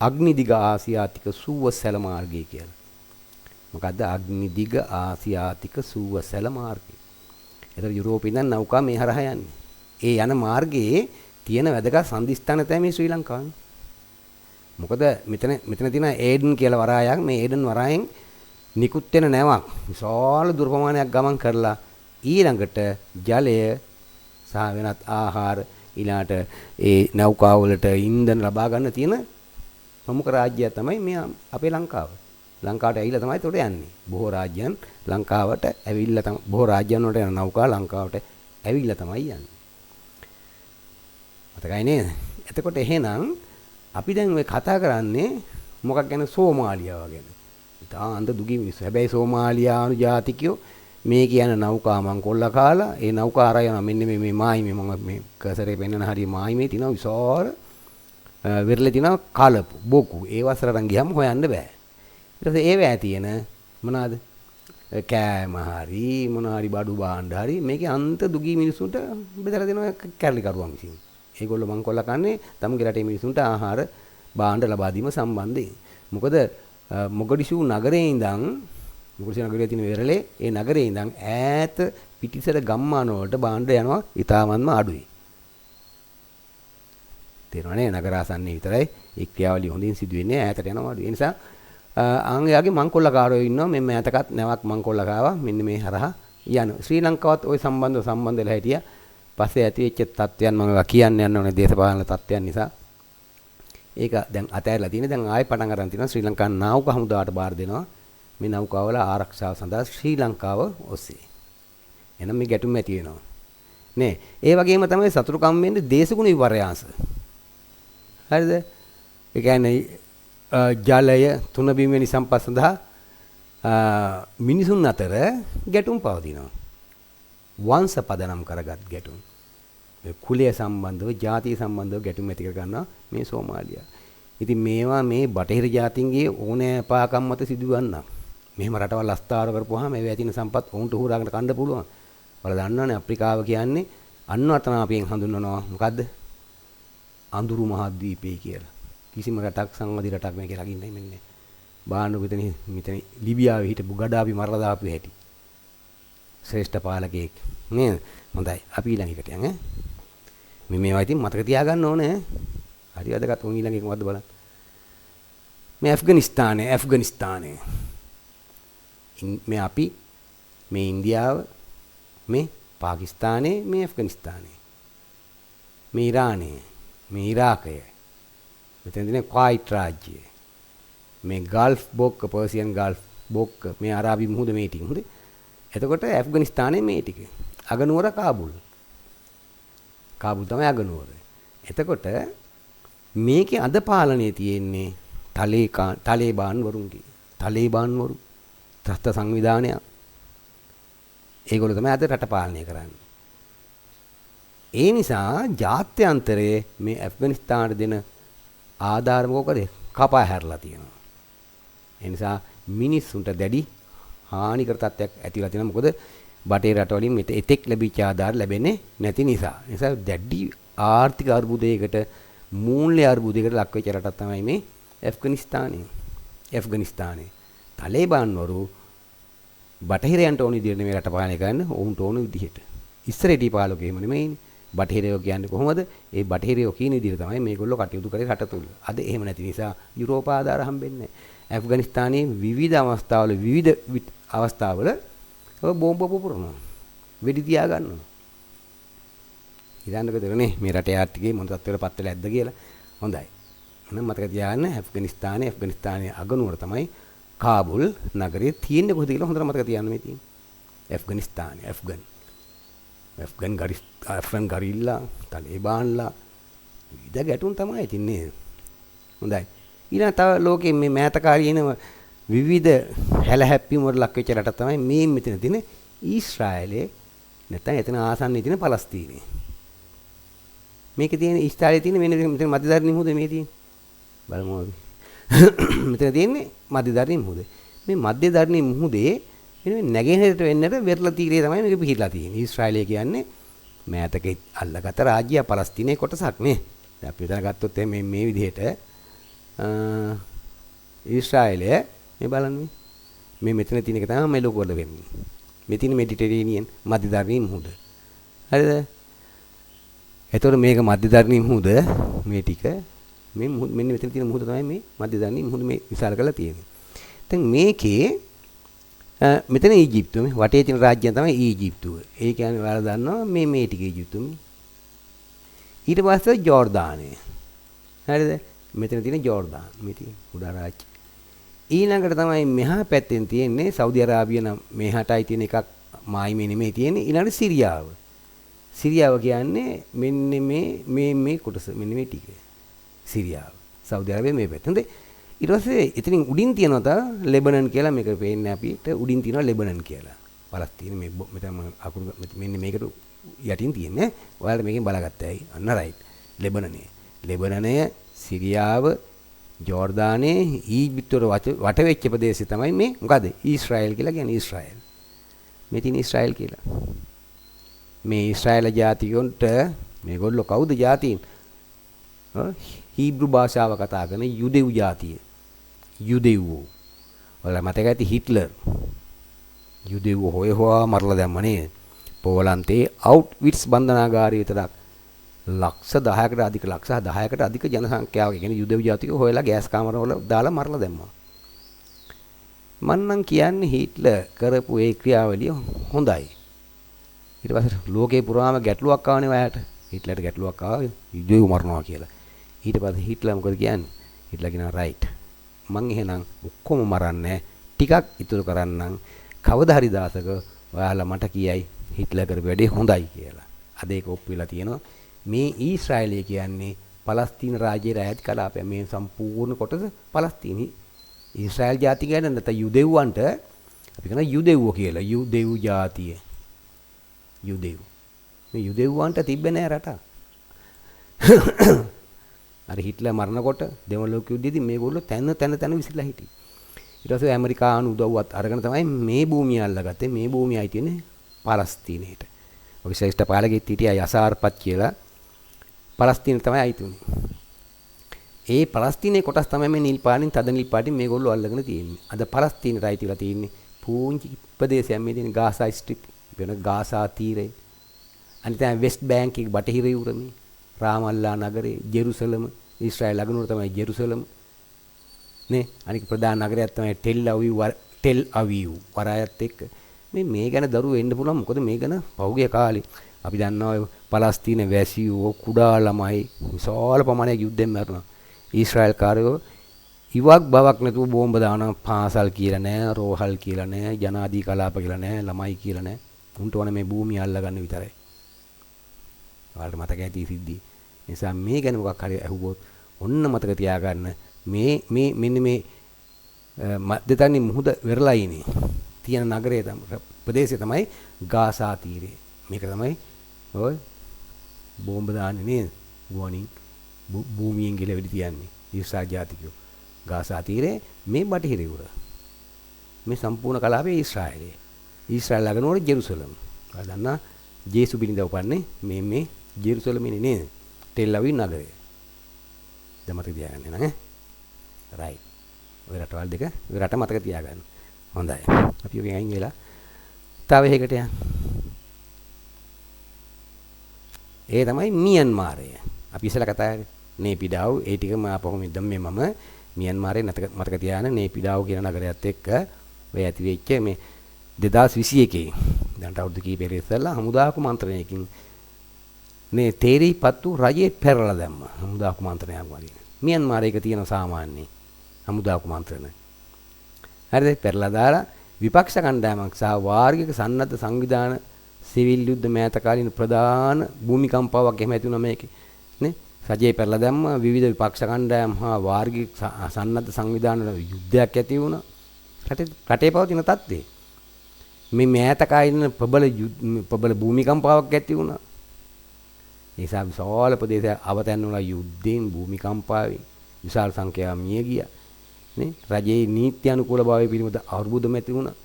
[SPEAKER 1] අග්නිදිග ආසියාතික සූවසැල මාර්ගය කියලා. මොකද්ද අග්නිදිග ආසියාතික සූවසැල මාර්ගය? ඒතර යුරෝපේ ඉඳන් නෞකා මේ හරහා යන්නේ. ඒ යන මාර්ගයේ තියෙන වැදගත් සම්දිස්ථාන තමයි ශ්‍රී ලංකාවේ. මොකද මෙතන තියෙන ඒඩන් කියලා වරායක් මේ ඒඩන් වරායෙන් නිකුත් වෙන නැවක් විශාල දුර ප්‍රමාණයක් ගමන් කරලා ඊළඟට ජලය සහ වෙනත් ආහාර ඊළාට ඒ නෞකා වලට ඉන්ධන ලබා ගන්න තියෙන ප්‍රමුඛ රාජ්‍යය තමයි මේ අපේ ලංකාව. ලංකාවට ඇවිල්ලා තමයි ඒකට යන්නේ. බොහෝ රාජ්‍යයන් ලංකාවට ඇවිල්ලා තමයි බොහෝ රාජ්‍යයන් වලට යන නෞකා ලංකාවට ඇවිල්ලා තමයි යන්නේ. මතකයි නේද? එතකොට එහෙනම් අපි දැන් ඔය කතා කරන්නේ මොකක් ගැන? සෝමාලියාව ගැන. ඉතාලි දුගී මිනිස්සු. හැබැයි සෝමාලියානු ජාතිකයෝ මේ කියන නෞකා මං කොල්ලා කාලා ඒ නෞකා අරගෙන යනවා. මෙන්න මේ මායිමේ මම මේ කසරේ පෙන්නන හරිය මායිමේ තියෙනවා විශාල විරලේ තියෙනවා කලපු බොකු. ඒ වසරටන් ගියම හොයන්න බෑ. ඊට පස්සේ ඒවැය තියෙන මොනවාද? කෑම හරි මොන හරි බඩු භාණ්ඩ හරි මේකේ අන්ත දුගී මිනිස්සුන්ට බෙදලා දෙනවා කැරලි කරුවන් විසින්. ඒගොල්ලෝ මං කොල්ලා කන්නේ තමුගේ රටේ මිනිස්සුන්ට ආහාර භාණ්ඩ ලබා දීම සම්බන්ධයෙන්. මොකද මොගඩිෂු නගරේ ඉඳන් මොගඩිෂු නගරයේ තියෙන වෙරළේ ඒ නගරේ ඉඳන් ඈත පිටිසර ගම්මාන වලට භාණ්ඩ යනවා ඊටාමන්ම අඩුයි. තේරෙනවනේ නගරාසන්නේ විතරයි ඒ ක්‍රියාවලිය හොඳින් සිදු වෙන්නේ ඈතට යනවා අඩුයි. ඒ නිසා ආන්ගයාගේ මංකොල්ලකාරයෝ ඉන්නවා මෙන්න ඈතකත් නැවක් මංකොල්ලකාවා මෙන්න මේ හරහා යන. ශ්‍රී ලංකාවත් ওই සම්බන්ධ වෙලා හිටියා. පස්සේ ඇති වෙච්ච තත්ත්වයන් මම කියන්න යන්න ඕනේ දේශපාලන තත්ත්වයන් නිසා. ඒක දැන් අතෑරලා තියෙන දැන් ආයෙ පටන් ගන්න තියෙනවා ශ්‍රී ලංකා නෞකා හමුදාවට බාර දෙනවා මේ නෞකාවල ආරක්ෂාව සඳහා ශ්‍රී ලංකාව ඔස්සේ. එහෙනම් මේ ගැටුම් ඇති වෙනවා. නේ ඒ වගේම තමයි සතුරුකම් වෙන්නේ දේශගුණ විපර්යාස. හරිද? ඒ කියන්නේ ජලය තුන බිම් වෙනි සම්පත් සඳහා මිනිසුන් අතර ගැටුම් පවතිනවා. වංශ පදනම් කරගත් ගැටුම්. කුලය සම්බන්ධව, ජාතිය සම්බන්ධව ගැටුම් ඇති කර ගන්නවා මේ සෝමාලියා. ඉතින් මේවා මේ බටහිර ජාතින්ගේ ඕනෑපාකම් මත සිදුවන්නා. මෙහෙම රටවල් අස්ථාවර කරපුවාම මේ වැතින සම්පත් ඔවුන්ට හුරාගෙන කන්න පුළුවන්. ඔයාලා දන්නවනේ අප්‍රිකාව කියන්නේ අන්වර්තනාපියෙන් හඳුන්වනවා මොකද්ද? අඳුරු මහද්වීපය කියලා. කිසිම රටක් සංවදි රටක් මේකේ ළඟින් නැහැ. බාන්න මෙතන ලිබියාවේ හිටපු ගඩාෆි මරලා දාපු හැටි. ශ්‍රේෂ්ඨ පාලකයෙක් නේද? හොඳයි. අපි ඊළඟට යන් මේවා ඉතින් මතක තියාගන්න ඕනේ. හරි වැදගත් උන් ඊළඟ එක මොකද්ද බලන්න. මේ ඇෆ්ගනිස්තානයේ මේ අපි මේ ඉන්දියාව මේ පාකිස්තානයේ මේ ඇෆ්ගනිස්තානයේ මේ ඉරානය මේ ඉරාකය මෙතන තියෙන ක්වයිට් රාජ්‍යය මේ ගල්ෆ් බොක්ක පර්සියන් ගල්ෆ් බොක්ක මේ අරාබි මුහුද මේ ටික හොඳේ. එතකොට ඇෆ්ගනිස්තානයේ මේ ටික අගනුවර කාබුල් තමයි අගනුවර. එතකොට මේකේ අද පාලනයේ තියෙන්නේ තාලිබාන් වරුන්ගේ වරු ත්‍රස්ත සංවිධානය. ඒගොල්ලෝ තමයි අද රට පාලනය කරන්නේ. ඒ නිසා ජාත්‍යන්තරයේ මේ ඇෆ්ගනිස්තානට දෙන ආධාර මොකද කපා හැරලා තියෙනවා. ඒ නිසා මිනිස්සුන්ට දැඩි හානිකර තත්ත්වයක් ඇතිවලා තියෙනවා. මොකද බටේ රටවලින් මෙතෙක් ලැබිච්ච ආධාර ලැබෙන්නේ නැති නිසා. ඒ නිසා දැඩි ආර්ථික අර්බුදයකට මූල්‍ය අර්බුදයකට ලක් වෙච්ච රටක් තමයි මේ ඇෆ්ගනිස්තානය. තාලිබාන් වරු බටහිරයන්ට ඕන විදිහට මේ රට පාලනය කරන්න ඔවුන්ට ඕන විදිහට. ඉස්සරේදී පාලකයෝ එහෙම නෙමෙයිනේ. බටහිරයෝ කියන්නේ කොහොමද? ඒ බටහිරයෝ කියන විදිහට තමයි මේගොල්ලෝ කටයුතු කරේ රට තුල. අද එහෙම නැති නිසා යුරෝප ආධාර හම්බෙන්නේ නැහැ. ඇෆ්ගනිස්තානයේ විවිධ අවස්ථාවල බෝම්බ පුපුරනවා. වෙඩි තියා ගන්නවා. ඉතින් දෙන්නේ මේ රටේ ආර්ථිකේ මොන තත්ත්වයකට පත් වෙලා ඇද්ද කියලා. හොඳයි. එහෙනම් මතක තියාගන්න ඇෆ්ගනිස්තානයේ අගනුවර තමයි කාබුල් නගරයේ තියෙන්නේ කොහෙද කියලා හොඳට මතක තියාගන්න මේ තියෙන්නේ. ඇෆ්ගන් ගරිල්ලා තාලිබාන්ලා විවිධ ගැටුම් තමයි තින්නේ. හොඳයි. ඊළඟ තව ලෝකයේ මේ මෑතකාරී එන විවිධ හැලහැප්පීම් වල ලක් වෙච්ච රට තමයි මේ මෙතන තියෙන ඊශ්‍රායලයේ නැත්නම් එතන ආසන්නයේ තියෙන පලස්තීනය. මේකේ තියෙන ඊශ්‍රායලයේ තියෙන මෙතන මධ්‍යධාරණී මුහුද මේ තියෙන්නේ. බලමු අපි. මෙතන තියෙන්නේ මධ්‍යධාරණී මුහුද. මේ මධ්‍යධාරණී මුහුදේ මේ නැගෙනහිරට වෙන්නට වෙරළ තීරය තමයි මේක පිහිටලා තියෙන්නේ. ඊශ්‍රායලය කියන්නේ මෑතකේ අල්ලගත රාජ්‍යය පලස්තීනයේ කොටසක් නේ. දැන් අපි හිතන ගත්තොත් මේ විදිහට ඊශ්‍රායලය මේ බලන්න මේ මෙතන තියෙන එක තමයි මේ ලෝක වල වෙන්නේ. මේ තියෙන මෙඩිටරේනියන් මධ්‍යධාරණී මුහුද. හරිද? එතකොට මේක මධ්‍යධාරණී මුහුද මේ ටික මේ මෙන්න මෙතන තියෙන මුහුද තමයි මේ මධ්‍යධාරණී මුහුද මේ විශාල කරලා තියෙන්නේ. දැන් මේකේ මෙතන ඊජිප්තුව මේ වටේ තියෙන රාජ්‍යය තමයි ඊජිප්තුව. ඒ කියන්නේ ඔයාලා දන්නවා මේ ටික ඊජිප්තුව. ඊට පස්සේ ජෝර්දානය. හරිද? මෙතන තියෙන ජෝර්දාන. මේ තියෙන කුඩා රාජ්‍ය. ඊළඟට තමයි මෙහා පැත්තෙන් තියෙන්නේ සෞදි අරාබිය නම් මෙහාටයි තියෙන එකක් මායිමේ නෙමෙයි තියෙන්නේ. ඊළඟට සිරියාව. සිරියාව කියන්නේ මෙන්න මේ කොටස මෙන්න මේ ටික. සිරියාව. සෞදි අරාබිය මේ පැත්ත. හොඳේ. ඊට පස්සේ එතනින් උඩින් තියෙනවා තා ලෙබනන් කියලා මේක පේන්නේ අපිට උඩින් තියෙනවා ලෙබනන් කියලා. පලස්තීන මේ මෙතන අකුරු මෙන්න මේකට යටින් තියෙන්නේ. ඔයාලට මේකෙන් බලාගත්තා ඇයි? අන්න රයිට්. ලෙබනනය සිරියාව ජෝර්දානයේ ඊජිප්තුවර වට වෙච්ච ප්‍රදේශය තමයි මේ මොකද? ඊශ්‍රායල් කියලා කියන්නේ ඊශ්‍රායල්. මේ තියෙන ඊශ්‍රායල් කියලා. මේ ඊශ්‍රායල් ජාතියොන්ට මේගොල්ලෝ කවුද ජාතීන්? හීබ්‍රු භාෂාව කතා කරන යුදෙව් ජාතිය. යුදෙව්වෝ. ඔයාලා මතක ඇති හිට්ලර්. යුදෙව්වෝ හොයා මරලා දැම්ම නේද? පෝලන්තේ අවුට්විට්ස් බන්ධනාගාරය විතරක් ලක්ෂ 10කට අධික ලක්ෂ 10කට අධික ජනසංඛ්‍යාවක කියන්නේ යුදෙව් ජාතිකයෝ හොයලා ගෑස් කාමරවල දාලා මරලා දැම්මා. මන්නම් කියන්නේ හිට්ලර් කරපු ඒ ක්‍රියාවලිය හොඳයි. ඊට පස්සේ ලෝකේ පුරාම ගැටලුවක් ආවනේ ඔයාලට. හිට්ලර්ට ගැටලුවක් ආවා යුදෙව් මරනවා කියලා. ඊට පස්සේ හිට්ලර් මොකද කියන්නේ? හිට්ලර් කියනවා රයිට්. මං එහෙනම් ඔක්කොම මරන්නේ ටිකක් ඉතුරු කරන්නම්. කවදා හරි දාසක ඔයාලා මට කියයි හිට්ලර් කරපු වැඩේ හොඳයි කියලා. අද ඒක ඔප්පු වෙලා තියෙනවා. මේ ඊශ්‍රායලය කියන්නේ පලස්තීන රාජ්‍යයේ ඈත් කලාපය. මේ සම්පූර්ණ කොටස පලස්තීනි. ඊශ්‍රායල් ජාතිය කියන්නේ නැත්නම් යුදෙව්වන්ට අපි කියන යුදෙව්වෝ කියලා. යුදෙව් ජාතිය. යුදෙව්. මේ යුදෙව්වන්ට තිබ්බේ නෑ රට. අර හිට්ලර් මරනකොට දෙවන ලෝක යුද්ධයේදී මේගොල්ලෝ තැන විසිරලා හිටියේ. ඊට පස්සේ ඇමරිකානු උදව්වත් අරගෙන තමයි මේ භූමිය අල්ලගත්තේ. මේ භූමිය අයිති වෙන්නේ පලස්තීනයට. ඔය ශ්‍රේෂ්ඨ පාලකෙක් හිටියා යසාර්පත් කියලා. පලස්තීන තමයි අයිති උනේ. ඒ පලස්තීනයේ කොටස් තමයි මේ නිල් පාටින් තද නිල් පාටින් මේගොල්ලෝ අල්ලගෙන තියෙන්නේ. අද පලස්තීනට අයිති වෙලා තියෙන්නේ පූංචි ප්‍රදේශයක් මේ තියෙන ගාසා ස්ට්‍රිප් වෙන ගාසා තීරය. අනිත් වෙස්ට් බැංක් එක බටහිර යුරමේ රාමල්ලා නගරේ ජෙරුසලම ඊශ්‍රායල් අගනුවර තමයි ජෙරුසලම නේ අනික ප්‍රධාන නගරයක් තමයි ටෙල් අවීව් වරායත් එක්ක මේ ගැන දරුවෝ එන්න පුළුවන් මොකද මේ ගැන පහුගිය කාලේ අපි දන්නවා පලස්තීන වැසියෝ කුඩා ළමයි විශාල ප්‍රමාණයක් යුද්ධෙන් මැරුණා ඊශ්‍රායල් කාරයෝ ඉවක් බවක් නැතුව බෝම්බ දානවා පාසල් කියලා නෑ රෝහල් කියලා නෑ ජනාදී කලාප කියලා නෑ ළමයි කියලා නෑ උන්ට ඕන මේ භූමිය අල්ලගන්න විතරයි ඔයාලට මතක ඇති සිද්ධිය නිසා මේ ගැන මොකක් හරි අහුවොත් ඔන්න මතක තියාගන්න මේ මෙන්න මේ මධ්‍යතන්නේ මුහුද වෙරළයිනේ තියෙන නගරය තමයි ප්‍රදේශය තමයි ගාසා තීරය මේක තමයි ඔය බෝම්බ දාන්නේ නේද ගුවනින් භූමියෙන් ගිලවිලි තියන්නේ ඊශ්‍රායල් ජාතිකයෝ ගාසා තීරේ මේ බටහිර යුර මේ සම්පූර්ණ කලාපේ ඊශ්‍රායල් ළඟනෝර ජෙරුසලම් ඔයා දන්නා ජේසු බිරිඳ උපන්නේ මේ ජෙරුසලමනේ නේද ටෙල් අවීව් නගරය දැන් මතක තියාගන්න නේද රයිට් ඔය රටවල් දෙක ඔය රට මතක තියාගන්න හොඳයි අපි ඔකෙන් අයින් වෙලා තව එකකට යන්න ඒ තමයි මියන්මාරය අපි ඉස්සෙල්ලා කතා කරේ නේපිඩාව් ඒ ටිකම ආපහුම දැම්මේ මම මියන්මාරේ මතක තියාගන්න නේපිඩාව් කියන නගරයත් එක්ක ඔය ඇති වෙච්ච මේ 2021 දැන් අවුරුදු කීපයකට ඉස්සෙල්ලා හමුදා කුමන්ත්‍රණයකින් මේ තේරීපත්තු රජේ පෙරලා දැම්මා හමුදා කුමන්ත්‍රණයක් වගේ මියන්මාරයක තියෙන සාමාන්‍ය හමුදා කුමන්ත්‍රණ හරිද පෙරලා දාලා විපක්ෂ කණ්ඩායමක් සහ වාර්ගික සන්නද්ධ සංවිධාන සිවිල් යුද්ධ මෑත කාලීන ප්‍රධාන භූමිකම්පාවක් එහෙම ඇති වුණා මේකේ නේ රජේ පෙරලා දැම්ම විවිධ විපක්ෂ කණ්ඩායම් හා වාර්ගික සන්නද්ධ සංවිධාන යුද්ධයක් ඇති වුණා රටේ පවතින තත්ත්වය මේ මෑත කාලීන ප්‍රබල භූමිකම්පාවක් ඇති වුණා ඒ නිසා විශාල ප්‍රදේශයක් අවතැන් වුණා යුද්ධයෙන් භූමිකම්පාවෙන් විශාල සංඛ්‍යාවක් මිය ගියා නේ රජයේ නීති අනුකූල භාවය පිළිබඳ අර්බුදම ඇති වුණා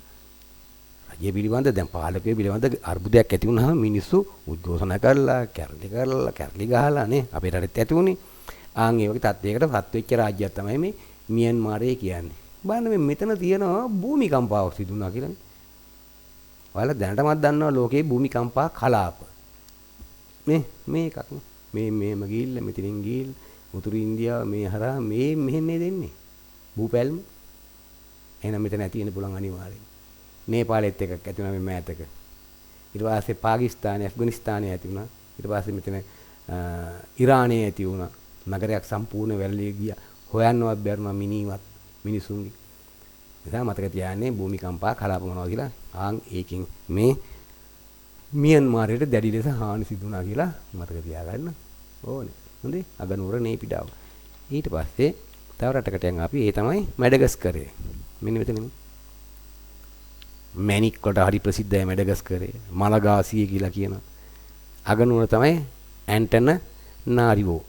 [SPEAKER 1] රජය පිළිබඳ දැන් පාලකයෝ පිළිබඳ අර්බුදයක් ඇති වුණාම මිනිස්සු උද්ඝෝෂණ කරලා කැරලි ගහලා නේ අපේ රටෙත් ඇති වුණේ ආන් ඒ වගේ තත්ත්වයකට පත් වෙච්ච රාජ්‍යයක් තමයි මේ මියන්මාරය කියන්නේ බලන්න මෙතන තියෙනවා භූමිකම්පාවක් සිදු වුණා කියලානේ ඔයාලා දැනටමත් දන්නවා ලෝකේ භූමිකම්පා කලාප. මේ එකක් මේම ගිහිල්ලා මෙතනින් ගිහිල්ලා උතුරු ඉන්දියාව මේ හරහා මෙහෙම මේ දෙන්නේ. භූපැල්ම. එහෙනම් මෙතන ඇති වෙන්න පුළුවන් අනිවාර්යෙන්. නේපාලෙත් එකක් ඇති වුණා මේ මෑතක. ඊට පස්සේ පාකිස්තානය, ඇෆ්ගනිස්තානය ඇති වුණා. ඊට පස්සේ මෙතන ඉරානයේ ඇති වුණා. නගරයක් සම්පූර්ණ වැළලී ගියා. හොයන්නවත් බැරුණා මිනිසුන්ගේ. නිසා මතක තියාගන්න භූමිකම්පා කලාප මොනවා කියලා. ඒකෙන් මේ මියන්මාරයට දැඩි ලෙස හානි සිදු වුණා කියලා මතක තියාගන්න ඕනේ. හොඳේ අගනුවර නේපිඩාව. ඊට පස්සේ තව රටකට යන් අපි ඒ තමයි මැඩගස්කරේ. මෙන්න මෙතන මැනික් කොට හරි ප්‍රසිද්ධයි මැඩගස්කරේ. මලගාසිය කියලා කියන අගනුවර තමයි ඇන්ටනාරිවෝ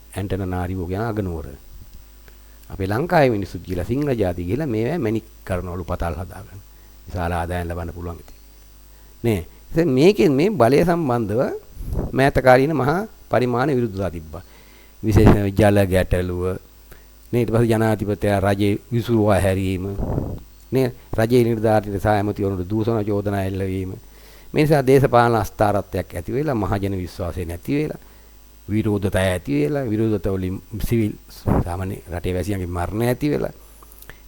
[SPEAKER 1] කියන අගනුවර. අපේ ලංකාවේ මිනිස්සු කියලා සිංහල ජාතිය කියලා මේවා මැනික් කරනවලු පතල් හදාගන්න. විශාල ආදායම් ලබන්න පුළුවන් ඉතින්. නේ. ඉතින් මේකෙන් මේ බලය සම්බන්ධව මෑතකාලීන මහා පරිමාණ විරුද්ධතා තිබ්බා. විශේෂයෙන් ජල ගැටලුව නේ ඊට පස්සේ ජනාධිපතියා රජේ විසුරුවා හැරීම නේ රජයේ නිලධාරීන්ට සහ ඇමතිවරුන්ට දූෂණ චෝදනා එල්ලවීම මේ නිසා දේශපාලන අස්ථාරත්වයක් ඇති වෙලා මහජන විශ්වාසය නැති වෙලා විරෝධතා ඇති වෙලා විරෝධතා වලින් සිවිල් සාමාන්‍ය රටේ වැසියන්ගේ මරණ ඇති වෙලා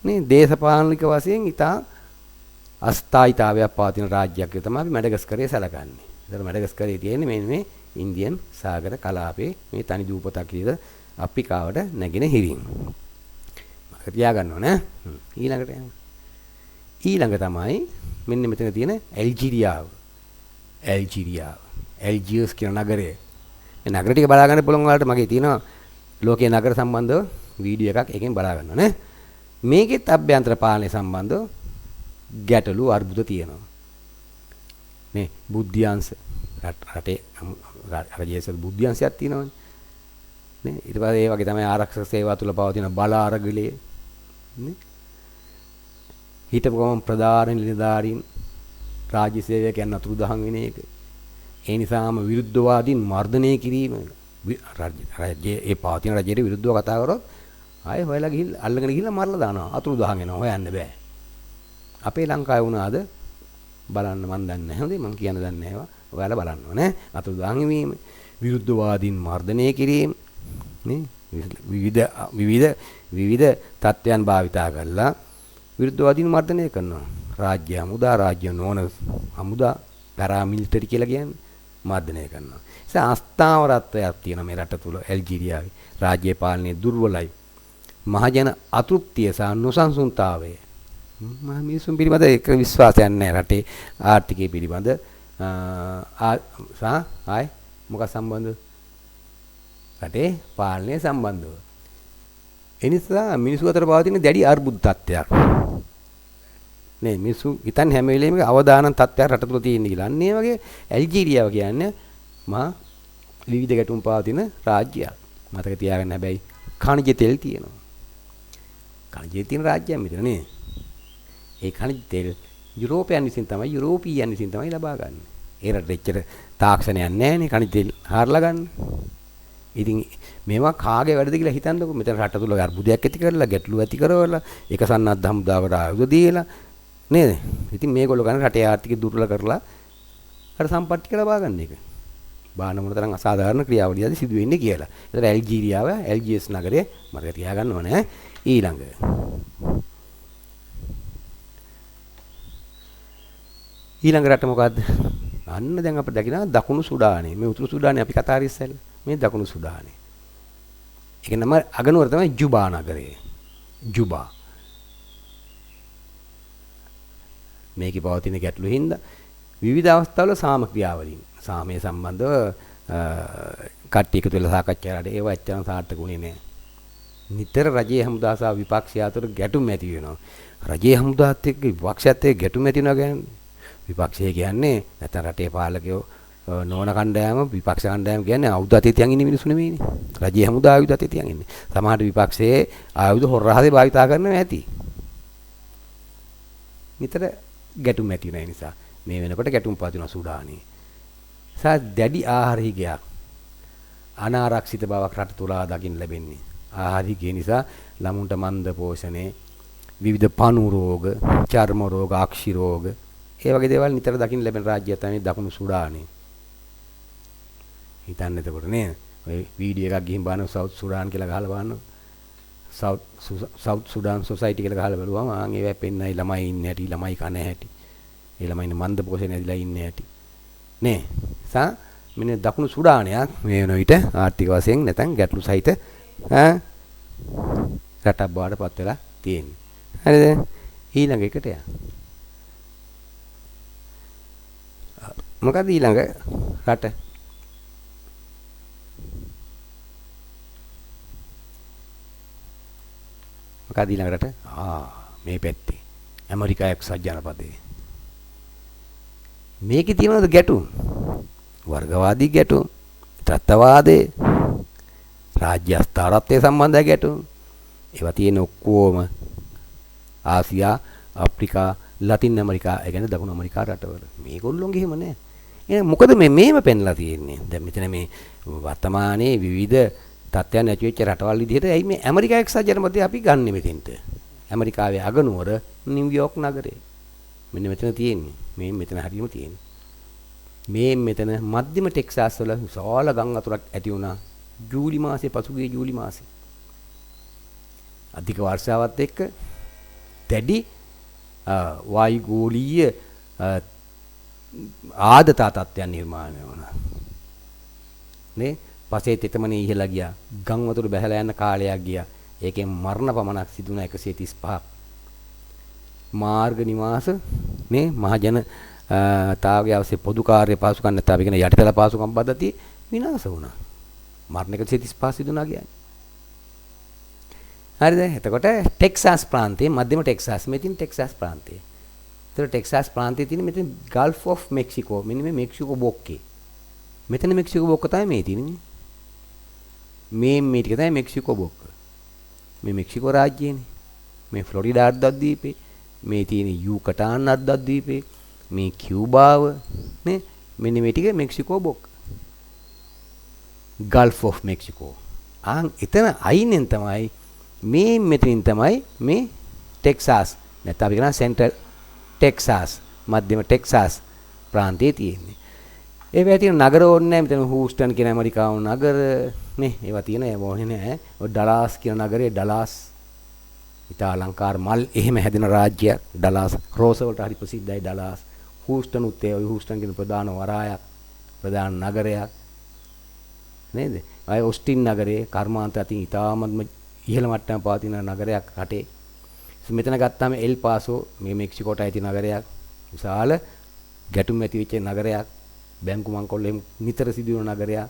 [SPEAKER 1] නේ දේශපාලනික වශයෙන් ඉතා අස්ථායිතාවයක් පවතින රාජ්‍යයක් තමයි අපි මැඩගස්කරේ සැලකන්නේ. ඒතර මැඩගස්කරේ තියෙන්නේ මේ ඉන්දියන් සාගර කලාපේ මේ තනි දූපතක් විතර අප්‍රිකාවට නැගෙන හිරින්. මතක තියාගන්න ඕනේ. ඊළඟ තමයි මෙන්න මෙතන තියෙන ඇල්ජීරියාව. ඇල්ජියර්ස් කියන නගරය. මේ නගර ටික බලා ගන්න පුළුවන් ඔයාලට මගේ තියෙනවා ලෝකයේ නගර සම්බන්ධව වීඩියෝ එකක් එකෙන් බලා ගන්න ඕනේ. මේකෙත් අභ්‍යන්තර පාලනය සම්බන්ධව ගැටලු අර්බුද තියෙනවා. මේ බුද්ධ්‍යංශ රටේ රජයේ බුද්ධ්‍යංශයක් තියෙනවනේ. නේ ඊට පස්සේ ඒ වගේ තමයි ආරක්ෂක සේවා තුල පවතින බල අරගලය නේ හිටපු ගමන් ප්‍රධාන නිලධාරීන් රාජ්‍ය සේවකයන් අතුරුදහන් වෙන එක. ඒ නිසාම විරුද්ධවාදීන් මර්ධනය කිරීම රාජ්‍යයේ ඒ පවතින රජයට විරුද්ධව කතා කරොත් ආයෙ හොයලා ගිහිල්ලා අල්ලගෙන ගිහිල්ලා මරලා දානවා. අතුරුදහන් වෙනවා හොයන්න බෑ. අපේ ලංකාවේ වුණාද බලන්න මන් දන්නේ නැහැ. හොඳේ මං කියන්න දන්නේ නැහැ ඒවා. ඔයාලා බලන්න ඕනේ. අතුරුදහන් වීම, විරුද්ධවාදීන් මර්ධනය කිරීම නේ විවිධ තත්ත්වයන් භාවිතා කරලා විරුද්ධවාදීන් මර්ධනය කරනවා. රාජ්‍ය හමුදා, රාජ්‍ය නොවන හමුදා, පැරාමිලිටරි කියලා කියන්නේ මර්ධනය කරනවා. ඒ අස්ථාවරත්වයක් තියෙන මේ රට තුල ඇල්ජීරියාවේ රාජ්‍ය පාලනය දුර්වලයි. මහජන අතෘප්තිය සහ නොසන්සුන්තාවය මිනිසුන් පිළිබඳ එක විශ්වාසයක් නැහැ රටේ ආර්ථිකය පිළිබඳ මොකක් සම්බන්ධව රටේ පාලනය සම්බන්ධව එනිසා මිනිසු අතර පවතින දැඩි අර්බුද තත්ත්වයක් නේ මිනිසු හිතන්නේ හැම වෙලෙම අවදානම් තත්ත්වයක් රට තුල තියෙන කියලා. අන්න ඒ වගේ ඇල්ජීරියාව කියන්නේ මහා විවිධ ගැටුම් පවතින රාජ්‍යයක්. මතක තියාගන්න හැබැයි ඛනිජ තෙල් තියෙනවා. ඛනිජ තියෙන රාජ්‍යයක් මෙතන නේ. ඒ ඛනිජ තෙල් යුරෝපීයන් විසින් තමයි ලබා ගන්න. ඒ රට එච්චර තාක්ෂණයක් නැහැ නේ ඛනිජ තෙල් හාරලා ගන්න. ඉතින් මේවා කාගේ වැඩද කියලා හිතන්නකො. මෙතන රට තුල අර්බුදයක් ඇති කරලා ගැටලු ඇති කරවලා එක සන්නද්ධ හමුදාවට ආයුධ දීලා නේද? ඉතින් මේගොල්ලෝ ගන්න රටේ ආර්ථිකය දුර්වල කරලා අර සම්පත්තික ලබා ගන්න එක. බාන මොන තරම් අසාධාරණ ක්‍රියාවලියක්ද සිදු වෙන්නේ කියලා. ඒතර ඇල්ජීරියාව ඇල්ජියස් නගරය මතක තියාගන්න ඕනේ. ඊළඟ රට මොකද්ද? අන්න දැන් අපිට දකිනවා දකුණු සුඩානේ. මේ උතුරු සුඩානේ අපි කතා කරේ ඉස්සෙල්ලා. මේ දකුණු සුඩානේ. ඒක නම අගනුවර තමයි ජුබා නගරය. ජුබා. මේකේ පවතින ගැටලු හින්දා විවිධ අවස්ථාවල සාමක්‍රියාවලින් සාමය සම්බන්ධව කට්ටිය එකතු වෙලා සාකච්ඡා කරලා ඒව ඇත්තටම සාර්ථක වුණේ නැහැ. නිතර රජයේ හමුදා සහ විපක්ෂය අතර ගැටුම් ඇති වෙනවා. රජයේ හමුදාත් එක්ක විපක්ෂයත් එක්ක ගැටුම් ඇති වෙනවා කියන්නේ විපක්ෂය කියන්නේ නැත්නම් රටේ පාලකයෝ නොවන කණ්ඩායම විපක්ෂ කණ්ඩායම කියන්නේ ආයුධ අතේ තියන් ඉන්න මිනිස්සු නෙමෙයිනේ. රජයේ හමුදා ආයුධ අතේ තියන් ඉන්නේ. සමහර විපක්ෂයේ ආයුධ හොරහදේ භාවිතා කරනවා ඇති. නිතර ගැටුම් ඇති වෙන නිසා මේ වෙනකොට ගැටුම් පවතින සුඩානේ. දැඩි ආහාර හිගයක් අනාරක්ෂිත බවක් රට තුල දකින්න ලැබෙන්නේ. ආහාර හිගය නිසා ළමුන්ට මන්ද පෝෂණය, විවිධ පණු රෝග, චර්ම රෝග, අක්ෂි රෝග ඒ වගේ දේවල් නිතර දකින්න ලැබෙන රාජ්‍යයක් තමයි දකුණු සුඩානේ. හිතන්න එතකොට නේද? ඔය වීඩියෝ එකක් ගිහින් බලන සවුත් සුඩාන් කියලා ගහලා බලන්න. සවුත් සුඩාන් සොසයිටි කියලා ගහලා බලුවම ආන් ඒවැ පෙන්නයි ළමයි ඉන්නේ හැටි, ළමයි කන හැටි. ඒ ළමයින් මන්ද පෝෂණය ඇදිලා ඉන්නේ හැටි. නේ? මෙන්න දකුණු සුඩානයක් මේ වෙන විට ආර්ථික වශයෙන් නැතන් ගැටලු සහිත රටක් බවට පත් වෙලා තියෙන්නේ. හරිද? ඊළඟ එකට යන්න. මොකද ඊළඟ රට? මොකද ඊළඟ රට? මේ පැත්තේ. ඇමරිකා එක්සත් ජනපදයේ. මේකේ තියෙනවද ගැටුම්? වර්ගවාදී ගැටුම්, ත්‍රස්තවාදේ, රාජ්‍ය අස්ථාරත්වයේ සම්බන්ධ ගැටුම්. ඒවා තියෙන ඔක්කොම ආසියා, අප්‍රිකා, ලතින් ඇමරිකා, ඒ කියන්නේ දකුණු ඇමරිකා රටවල. මේගොල්ලෝගේ එහෙම නෑ. එහෙනම් මොකද මේම පෙන්ලා තියෙන්නේ? දැන් මෙතන මේ වර්තමානයේ විවිධ තත්ත්වයන් ඇති වෙච්ච රටවල් විදිහට ඇයි මේ ඇමරිකා එක්සත් ජනපදයේ අපි ගන්නෙ මෙතෙන්ට? ඇමරිකාවේ අගනුවර නිව්යෝක් නගරේ. මෙන්න මෙතන තියෙන්නේ. මේ මෙතන හරියම තියෙන්නේ. මේ මෙතන මධ්‍යම ටෙක්සාස් වල විශාල ගම් වතුරක් ඇති වුණා ජූලි මාසේ, පසුගිය ජූලි මාසේ. අධික වර්ෂාවත් එක්ක දැඩි වායුගෝලීය ආර්ද්‍රතා තත්ත්වයන් නිර්මාණය වුණා. නේ? පසේ තෙතමනේ ඉහළලා ගියා. ගම් වතුර බැහැලා යන කාලයක් ගියා. ඒකෙන් මරණ පමණක් සිදු වුණා 135ක්. මාර්ග නිවාස නේ මහජන තාවගේ අවශ්‍ය පොදු කාර්ය පහසුකම් නැත්නම් අපි කියන යටිතල පහසුකම් පද්ධතිය විනාශ වුණා. මරණ 135 සිදු වුණා කියන්නේ. හරිද? එතකොට ටෙක්සාස් ප්‍රාන්තයේ මධ්‍යම ටෙක්සාස් මෙතින් ටෙක්සාස් ප්‍රාන්තයේ. ඒතර ටෙක්සාස් ප්‍රාන්තයේ තියෙන මෙතන ගල්ෆ් ඔෆ් මෙක්සිකෝ මෙන්න මේ මෙක්සිකෝ බොක්කේ. මෙතන මෙක්සිකෝ බොක්ක තමයි මේ තියෙන්නේ. මේ ටික තමයි මෙක්සිකෝ බොක්ක. මේ මෙක්සිකෝ රාජ්‍යයනේ. මේ ෆ්ලොරිඩා අද්දද්වීපේ, මේ තියෙන යුකටාන් අද්දද්වීපේ, මේ කියුබාව නේ මෙන්න මේ ටික මෙක්සිකෝ බොක්ක. Gulf of Mexico. එතන අයිනෙන් තමයි මේ මෙතනින් තමයි මේ ටෙක්සාස් නැත්නම් අපි කියන සෙන්ට්‍රල් ටෙක්සාස් මධ්‍යම ටෙක්සාස් ප්‍රාන්තයේ තියෙන්නේ. ඒවා තියෙන නගර ඕනේ නැහැ. මෙතන හූස්ටන් කියන ඇමරිකානු නගර නේ ඒවා තියෙන ඒවා ඕනේ නැහැ. ඔය ඩලාස් කියන නගරේ ඩලාස් ඉතා අලංකාර මල් එහෙම හැදෙන රාජ්‍යයක් ඩලාස්. රෝස වලට හරි ප්‍රසිද්ධයි ඩලාස්. හූස්ටන් උත්තේ ඔය හූස්ටන් කියන ප්‍රධාන වරායක් ප්‍රධාන නගරයක් නේද? අය ඔස්ටින් නගරේ කර්මාන්ත අතින් ඉතාමත්ම ඉහළ මට්ටම පවතින නගරයක් රටේ. මෙතන ගත්තාම එල් පාසෝ මේ මෙක්සිකෝට ඇති නගරයක්. විශාල ගැටුම් ඇති වෙච්ච නගරයක්. බැංකු මංකොල්ලෙන් නිතර සිදුවන නගරයක්.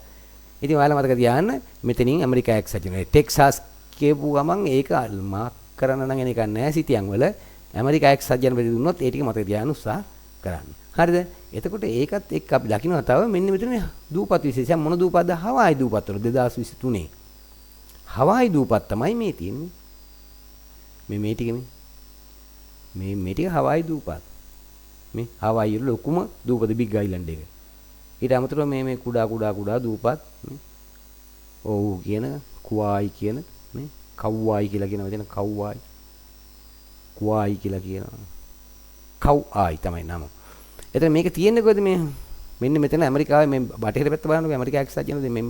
[SPEAKER 1] ඉතින් ඔයාලා මතක තියාගන්න මෙතනින් ඇමරිකා එක්සත් ජනපදයේ ටෙක්සාස් කියපු ගමන් ඒක මාක් කරන්න නම් එන එක නෑ සිටියන් වල ඇමරිකා එක්සත් ජනපදයේ දුන්නොත් ඒ ටික මතක තියාගන්න උත්සාහ කරන්න. හරිද? එතකොට ඒකත් එක්ක අපි දකිනවා තව මෙන්න මෙතන දූපත් විශේෂයෙන් මොන දූපත්ද? හවායි දූපත් වල 2023. හවායි දූපත් තමයි මේ තියෙන්නේ. මේ ටික මේ ටික හවායි දූපත්. මේ හවායි වල ලොකුම දූපත බිග් අයිලන්ඩ් එක. ඊට අමතරව මේ කුඩා දූපත් නේ. ඔව් කියන කුවායි කියන නේ කව්වායි කියලා කියන වචන කව්වායි. කුවායි කියලා කියනවා. කව්ආයි තමයි නම. එතන මේක තියෙන්නේ කොහෙද මේ මෙන්න මෙතන ඇමරිකාවේ මේ බටහිර පැත්ත බලනකොට ඇමරිකා එක්සත් ජනපදයේ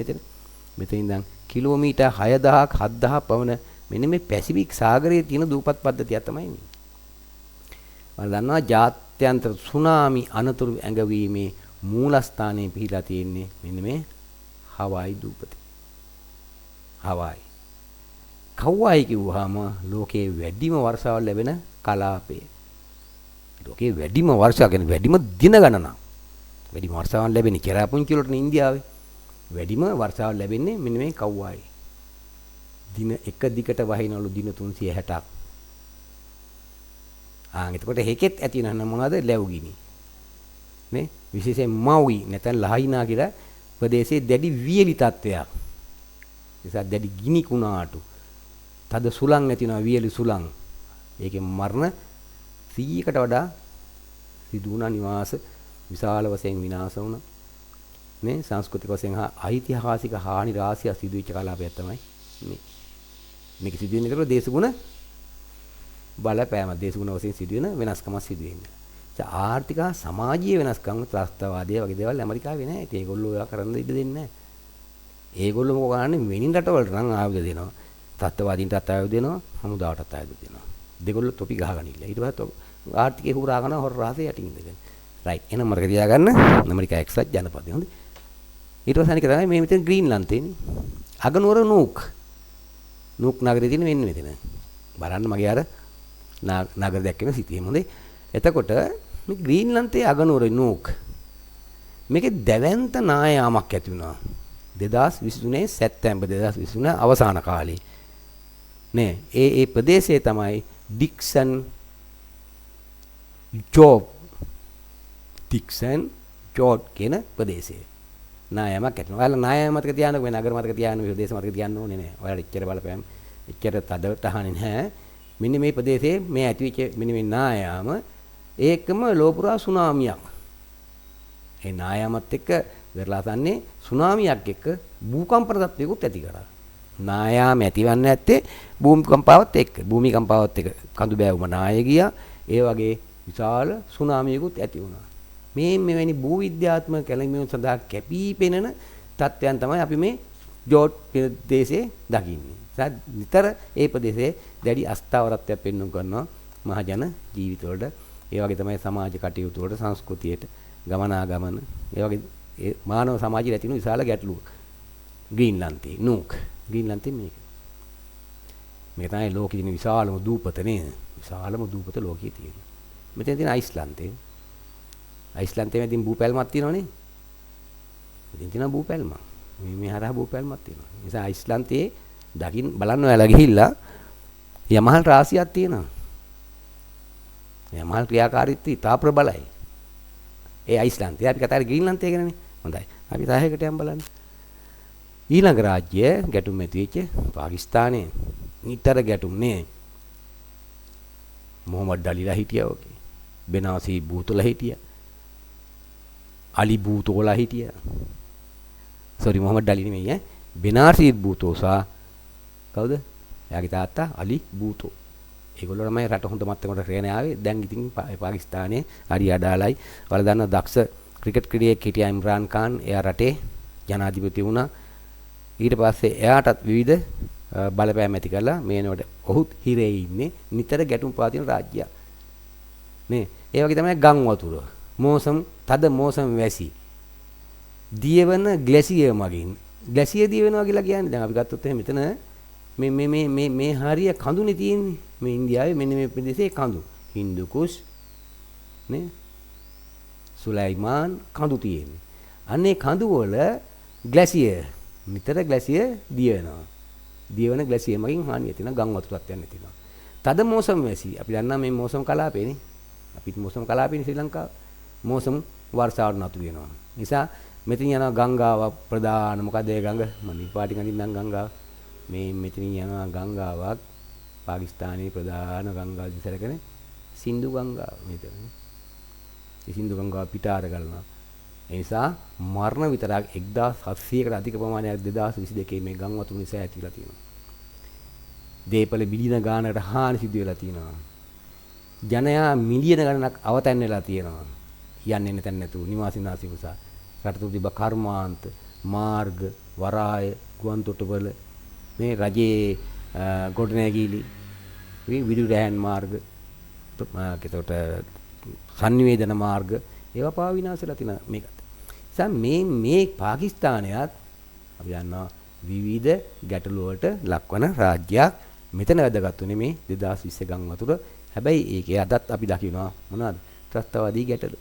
[SPEAKER 1] මෙතන ඉඳන් කිලෝමීටර් 6000ක් 7000ක් පවන මෙන්න මේ පැසිෆික් සාගරයේ තියෙන දූපත් පද්ධතියක් තමයි මේ. මම දන්නවා ජාත්‍යන්තර සුනාමි අනතුරු ඇඟවීමේ මූලස්ථානයේ පිහිලා තියෙන්නේ මෙන්න මේ හවායි දූපතේ. හවායි. කව්වායි කිව්වහම ලෝකයේ වැඩිම වර්ෂාවල් ලැබෙන කලාපය. ලෝකයේ වැඩිම වර්ෂාව කියන්නේ වැඩිම දින ගණනක්. වැඩිම වර්ෂාවන් ලැබෙන්නේ කෙරාපුංචි වලට ඉන්දියාවේ. වැඩිම වර්ෂාව ලැබෙන්නේ මෙන්න මේ කව්වායි. දින එක දිගට වහිනවලු දින 360ක්. එතකොට හේකෙත් ඇති වෙනව මොනවද? ලැබුගිනි. නේ? විශේෂයෙන් මවි නැත්නම් ලහයිනා කියලා ප්‍රදේශයේ දැඩි වියලි තත්වයක්. නිසා දැඩි ගිනි කුණාටු. තද සුළං ඇති වෙනවා වියලි සුළං. ඒකෙන් මරණ 100කට වඩා සිදු වුණා නිවාස විශාල වශයෙන් විනාශ වුණා. මේ සංස්කෘතික වශයෙන් ඓතිහාසික හානි රාශිය සිදුවෙච්ච කලාපයක් තමයි මේ. මේක සිදුවෙන්නේ ඒතර දේශගුණ බලපෑම දේශගුණ වශයෙන් සිදුවෙන වෙනස්කමක් සිදු වෙන්නේ. ආර්ථික සමාජීය වෙනස්කම් ත්‍රස්තවාදය වගේ දේවල් ඇමරිකාවේ නැහැ. ඉතින් ඒගොල්ලෝ ඒවා කරන්න ඉඩ දෙන්නේ නැහැ. ඒගොල්ලෝ මොකද කරන්නේ වෙනින් රටවලට නම් ආයුධ දෙනවා. ත්‍රස්තවාදීන්ටත් ආයුධ දෙනවා, හමුදාවටත් ආයුධ දෙනවා. දෙගොල්ලෝ තොපි ගහගනින්න. ඊට පස්සේ ආර්ථිකේ හුරා ගන්න හොර රාසේ යටින් ඉඳගෙන. රයිට්. එහෙනම් මතක තියාගන්න ඇමරිකා එක්සත් ජනපදය. හොඳයි. ඊට පස්සේ අනික තමයි මේ මෙතන ග්‍රීන්ලන්ත තියෙන්නේ. අගනුවර නූක්. නූක් නගරේ තියෙන වෙන්නේ මෙතන. බලන්න මගේ අර නගර දැක්කම සිටියේ හොඳයි. එතකොට මේ ග්‍රීන්ලන්තයේ අගනුවර නූක් මේකේ දැවැන්ත නායාමක් ඇති වුණා 2023 සැප්තැම්බර් 2023 අවසාන කාලේ නේ ඒ ප්‍රදේශයේ තමයි ඩික්සන් ජෝබ් කියන ප්‍රදේශය නායාමක් ඇති වෙනවා. ඔයාලා නායාම මතක තියාගන්න මේ නගර මතක තියාගන්න මේ ප්‍රදේශ මතක තියාගන්න ඕනේ නෑ. ඔයාලා එච්චර බලපෑම් එච්චර තදට අහන්නේ නැහැ. මෙන්න මේ ප්‍රදේශයේ මේ ඇතිවෙච්ච මෙන්න මේ නායාම ඒකම ලෝපුරා සුනාමියක්. ඒ නායාමත් එක්ක වෙරළා තන්නේ සුනාමියක් එක්ක භූකම්පන තත්ත්වයකුත් ඇති කරා. නායාම ඇතිවන්නේ නැත්තේ භූමිකම්පාවත් එක්ක. භූමිකම්පාවත් එක්ක කඳු බෑවුම නාය ගියා. ඒ වගේ විශාල සුනාමියකුත් ඇති වුණා. මේ මෙවැනි භූවිද්‍යාත්මක කැලණිය සඳහා කැපී පෙනෙන තත්ත්වයන් තමයි අපි මේ ජෝඩ් ප්‍රදේශයේ දකින්නේ. නිතර ඒ ප්‍රදේශයේ දැඩි අස්ථාවරත්වයක් පෙන්වන්න කරනවා මහජන ජීවිතවලට. ඒ වගේ තමයි සමාජ කටයුතු වලට සංස්කෘතියට ගමනාගමන ඒ වගේ ඒ මානව සමාජයේ ඇතිවෙන විශාල ගැටලු ග්‍රීන්ලන්තේ නූක් ග්‍රීන්ලන්තේ මේක තමයි ලෝකයේ තියෙන විශාලම දූපත නේද විශාලම දූපත ලෝකයේ තියෙන මෙතන තියෙන අයිස්ලන්තේ මැදින් බූපැල්මක් තියෙනවනේ ඉතින් තියෙන බූපැල්ම මේ හරහා බූපැල්මක් තියෙනවා නිසා අයිස්ලන්තේ දකින් බලන්න ඔයාලා ගිහිල්ලා යමහල් රාශියක් තියෙනවා යමහල් ක්‍රියාකාරීත්වය ඉතා ප්‍රබලයි ඒ අයිස්ලන්තේ අපි කතා කරේ ග්‍රීන්ලන්තේ ගැනනේ හොඳයි අපි තාහයකට යම් බලන්න ඊළඟ රාජ්‍ය ගැටුම් ඇති වෙච්ච පාකිස්තානයේ නිතර ගැටුම් නේ මොහමඩ් අලිලා හිටියා ඔකේ බෙනාසී බූතලා හිටියා අලි බූතෝලා හිටියා සෝරි මොහමඩ් අලි නෙමෙයි බෙනාසී බූතෝසා කවුද එයාගේ තාත්තා අලි බූතෝ ඒගොල්ලෝ තමයි රට හොඳ මට්ටමකට රැගෙන ආවේ දැන් ඉතින් පාකිස්තානයේ හරි අඩාලයි වල දන්න දක්ෂ ක්‍රිකට් ක්‍රීඩකයෙක් හිටියා ඉම්රාන් ખાන් එයා රටේ ජනාධිපති වුණා ඊට පස්සේ එයාටත් විවිධ බලපෑම් ඇති කළා මේනකොට ඔහුත් හිරේ ඉන්නේ නිතර ගැටුම් පාතින රාජ්‍යයක් නේ ඒ වගේ තමයි ගම් වතුර තද මෝසම් වැසි දියවන ග්ලැසියර් මගින් ග්ලැසියර් දියවෙනවා කියලා කියන්නේ දැන් අපි ගත්තොත් එහෙනම් මෙතන මේ හරිය කඳුනේ තියෙන්නේ මේ ඉන්දියාවේ මෙන්න මේ ප්‍රදේශයේ කඳු හින්දු කුෂ් නේ සුලයිමාන් කඳු තියෙන්නේ අන්නේ කඳු වල ග්ලැසියර් නිතර ග්ලැසියර් දියවන ග්ලැසියර් මගින් හානිය තියෙනවා ගම් වතුරක් යන්නේ තියෙනවා තද මෝසම් වැසි අපි දන්නා මේ මෝසම් කලාපේනේ අපිත් මෝසම් කලාපේනේ ශ්‍රී ලංකාව මෝසම් වර්ෂාවට නතු වෙනවා නිසා මෙතන යනවා ගංගාව ප්‍රධාන මොකද ඒ ගඟ මම පාටි ගඳින් නම් ගංගාව මේ මෙතන යනවා ගංගාවක් පාකිස්තානයේ ප්‍රධාන ගංගාව දිසරගෙන සින්දු ගංගාව මෙතන. ඒ සින්දු ගංගාව පිටාර ගලනවා. ඒ නිසා මරණ විතරක් 1700කට අධික ප්‍රමාණයක් 2022 මේ ගම් වතුර නිසා ඇතිලා තියෙනවා. දීපල බිලියන ගානකට හානි සිදු වෙලා තියෙනවා. ජනයා මිලියන ගණනක් අවතැන් වෙලා තියෙනවා. යන්නේ නැතන් නැතු නිවාසිනාසි නිසා. රටතු තිබ්බ කර්මාන්ත, මාර්ග, වරාය, ගුවන් තොටුපළ මේ රජයේ ගොඩනැගිලි විදුලි රැහන් මාර්ග ඒකට සංනිවේදන මාර්ග ඒවා පවා විනාශ වෙලා තියෙන මේකත්. මේ පාකිස්තානයත් අපි දන්නවා විවිධ ගැටලු වලට ලක්වන රාජ්‍යයක්. මෙතන වැදගත් උනේ මේ 2020 ගම් වතුර. හැබැයි ඒකේ අදත් අපි දකිනවා මොනවද? ත්‍රස්තවාදී ගැටලු.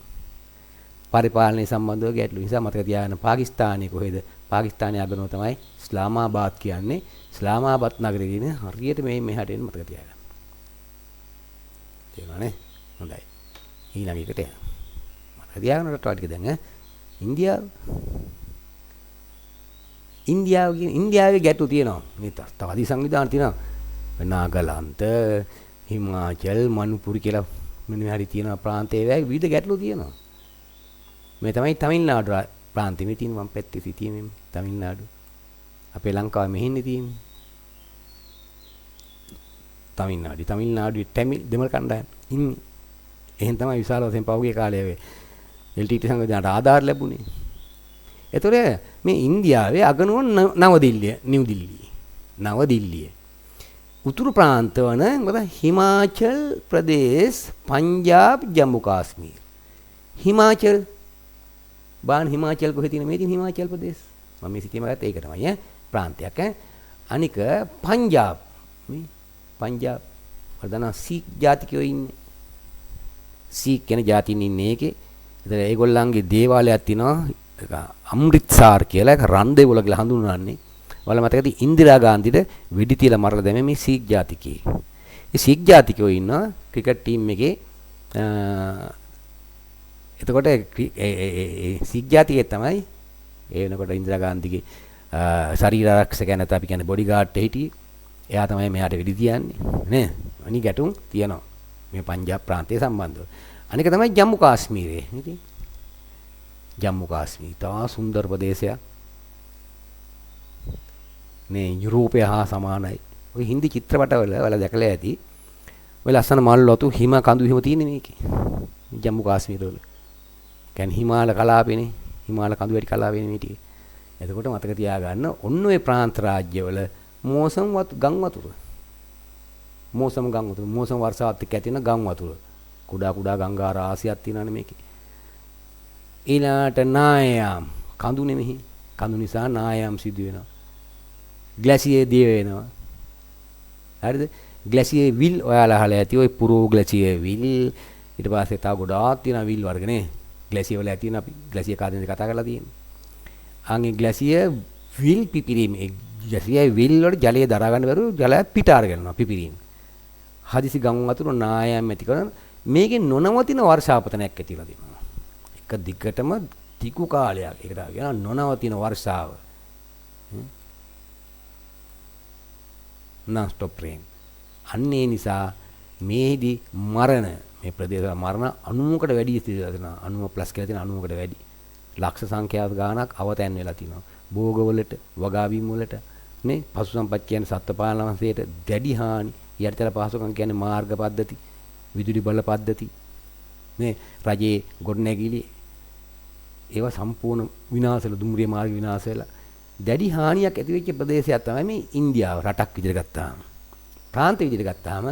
[SPEAKER 1] පරිපාලනයේ සම්බන්ධව ගැටලු. නිසා මතක තියාගන්න පාකිස්තානයේ කොහෙද? පාකිස්තානයේ අගනුව තමයි ඉස්ලාමාබාද් කියන්නේ. ඉස්ලාමාබාද් නගරේ තියෙන හරියට මේ මෙහාට එන්න මතක තියාගන්න. තේරුණානේ? හොඳයි. ඊළඟ එකට යන්න. මතක තියාගන්න රටවල් ටික දැන් ඉන්දියාවේ ගැටලු තියෙනවා. මේ තවදී සංවිධාන තියෙනවා. නාගලන්ත, හිමාචල්, මණිපුර කියලා මෙන්න හරි තියෙන ප්‍රාන්තයේ විවිධ ගැටලු තියෙනවා. මේ තමයි තමිල්නාඩු ප්‍රාන්තෙ මේ තියෙන වම් පැත්තේ සිටියේ මේ තමිල්නාඩු. අපේ ලංකාවේ මෙහෙන්නේ තියෙන්නේ. තමිල්නාඩුවේ තමිල් දෙමළ කණ්ඩායම් ඉන්නේ. එහෙන් තමයි විශාල වශයෙන් පහුගිය කාලේ LTT සංවිධානයට ආධාර ලැබුණේ. ඒතොර මේ ඉන්දියාවේ අගනුව නවදිල්ලිය. උතුරු ප්‍රාන්තවන මොකද හිමාචල් ප්‍රදේශ, පංජාබ්, ජම්මු කාශ්මීර. හිමාචල් බාන් හිමාචල් කොහෙද තියෙන මේ තියෙන හිමාචල් ප්‍රදේශ. මම මේ සිටියම ගත්ත ඒක තමයි ප්‍රාන්තයක් අනික පංජාබ් මේ පංජාබ් වර්ධන සීක් ජාතිකයෝ ඉන්නේ. සීක් කියන ජාතින් ඉන්නේ ඒකේ. ඒතර ඒගොල්ලන්ගේ දේවාලයක් තියෙනවා අමෘත්සාර් කියලා එක රන්දේවල කියලා හඳුන්වන්නේ. වල මතකද ඉන්දිරා ගාන්ධිට වෙඩි තියලා මරලා දැමේ මේ සීක් ජාතිකයේ. මේ සීක් ජාතිකයෝ ඉන්නවා ක්‍රිකට් ටීම් එකේ එතකොට සීක් ජාතිකයේ තමයි ඒ වෙනකොට ඉන්දිරා ගාන්ධිගේ ශරීර ආරක්ෂක නැත්නම් අපි කියන්නේ බොඩි ගාඩ් හිටියේ. එයා තමයි මෙයාට වෙඩි තියන්නේ නේ. අනි ගැටුම් තියනවා මේ පංජාබ් ප්‍රාන්තය සම්බන්ධව. අනික තමයි ජම්මු කාශ්මීරයේ. ඉතින් ජම්මු කාශ්මීර තා සුන්දර ප්‍රදේශයක්. නේ යුරෝපය හා සමානයි. ඔය හින්දි චිත්‍රපටවල වල දැකලා ඇති. ඔය ලස්සන මල් වතු හිම කඳු හිම තියෙන්නේ මේකේ. ජම්මු කාශ්මීර වල. කියන්නේ හිමාල කලාපේනේ. හිමාල කඳු වැටි කලාපේනේ මේ ටික. එතකොට මතක තියාගන්න ඔන්න ඔය ප්‍රාන්ත රාජ්‍යවල මෝසම් ගම් වතුර. මෝසම් වර්ෂාවත් එක්ක ඇති වෙන ගම් වතුර. කුඩා කුඩා ගංගා රාශියක් තියෙනවානේ මේකේ. ඊළාට නායම් කඳු නෙමෙයි. කඳු නිසා නායම් සිදු වෙනවා. ග්ලැසියේ දිය වෙනවා. හරිද? ග්ලැසියේ විල් ඔයාලා අහලා ඇති ඔය පුරෝ ග්ලැසියේ විල් ඊට පස්සේ තව ගොඩාක් තියෙනවා විල් වර්ග නේ. ග්ලැසිය වල ඇති වෙන අපි ග්ලැසිය කාදෙන්ද කතා කරලා තියෙන්නේ. අංගේ ග්ලැසිය විල් පිපිරීම ග්ලැසියේ විල් වල ජලය දරා ගන්න බැරුව ජලය පිට අරගෙන යනවා පිපිරීම. හදිසි ගම් වතුර නායම් ඇති කරන මේකේ නොනවතින වර්ෂාපතනයක් ඇතිවලා තියෙනවා. එක දිගටම තිකු කාලයක්. ඒකට කියනවා නොනවතින වර්ෂාව. non stop rain. අන්නේ නිසා මේදි මරණ මේ ප්‍රදේශවල මරණ 90කට වැඩි ඉතිරිලා තියෙනවා. 90 ප්ලස් කියලා තියෙන 90කට වැඩි. ලක්ෂ සංඛ්‍යාත ගාණක් අවතැන් වෙලා තිනවා. භෝගවලට, වගාවීම් වලට නේ පසු සම්පත් කියන්නේ සත්ත්වපාලන වංශයට දැඩි හානි. යටිතල පහසුකම් කියන්නේ මාර්ග පද්ධති, විදුලි බල පද්ධති නේ රජයේ ගොඩනැගිලි ඒවා සම්පූර්ණ විනාශ වෙලා දුම්රිය මාර්ග විනාශ වෙලා දැඩි හානියක් ඇති වෙච්ච ප්‍රදේශයක් තමයි මේ ඉන්දියාව රටක් විදිහට ගත්තාම. ප්‍රාන්ත විදිහට ගත්තාම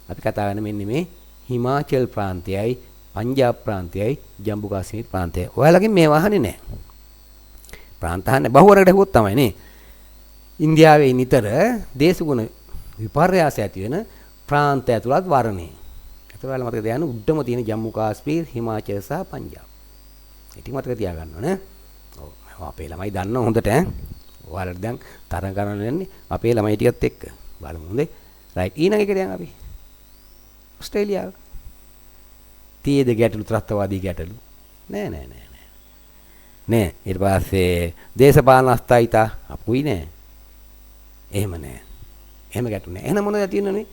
[SPEAKER 1] අපි කතා කරන්නේ මෙන්න මේ හිමාචල් ප්‍රාන්තයයි, පංජාබ් ප්‍රාන්තයයි, ජම්මු කාශ්මීර ප්‍රාන්තයයි. ඔයාලගෙන් මේ වහන්නේ නැහැ. ප්‍රාන්ත අහන්නේ බහුවරකට හුවොත් තමයි නේ. ඉන්දියාවේ නිතර දේශගුණ විපර්යාස ඇති වෙන ප්‍රාන්ත ඇතුළත් වර්ණේ. ඒතකොට ඔයාලා මතක තියාගන්න උඩම තියෙන ජම්මු කාශ්මීර, හිමාචල් සහ පංජාබ්. ඉතින් මතක තියාගන්න ඕනේ. ඔව් අපේ ළමයි දන්න හොඳට ඈ. ඔයාලට දැන් තරඟ කරන්න යන්නේ අපේ ළමයි ටිකත් එක්ක. බලමු හොඳේ. රයිට් ඊළඟ එකට යන් අපි. ඕස්ට්‍රේලියාව. තියේද ගැටලු ත්‍රස්තවාදී ගැටලු? නෑ. නෑ ඊට පස්සේ දේශපාලන අස්ථායිතා අපුයි නෑ. එහෙම නෑ. එහෙම ගැටු නෑ. එහෙනම් මොනවද තියෙන්නේ?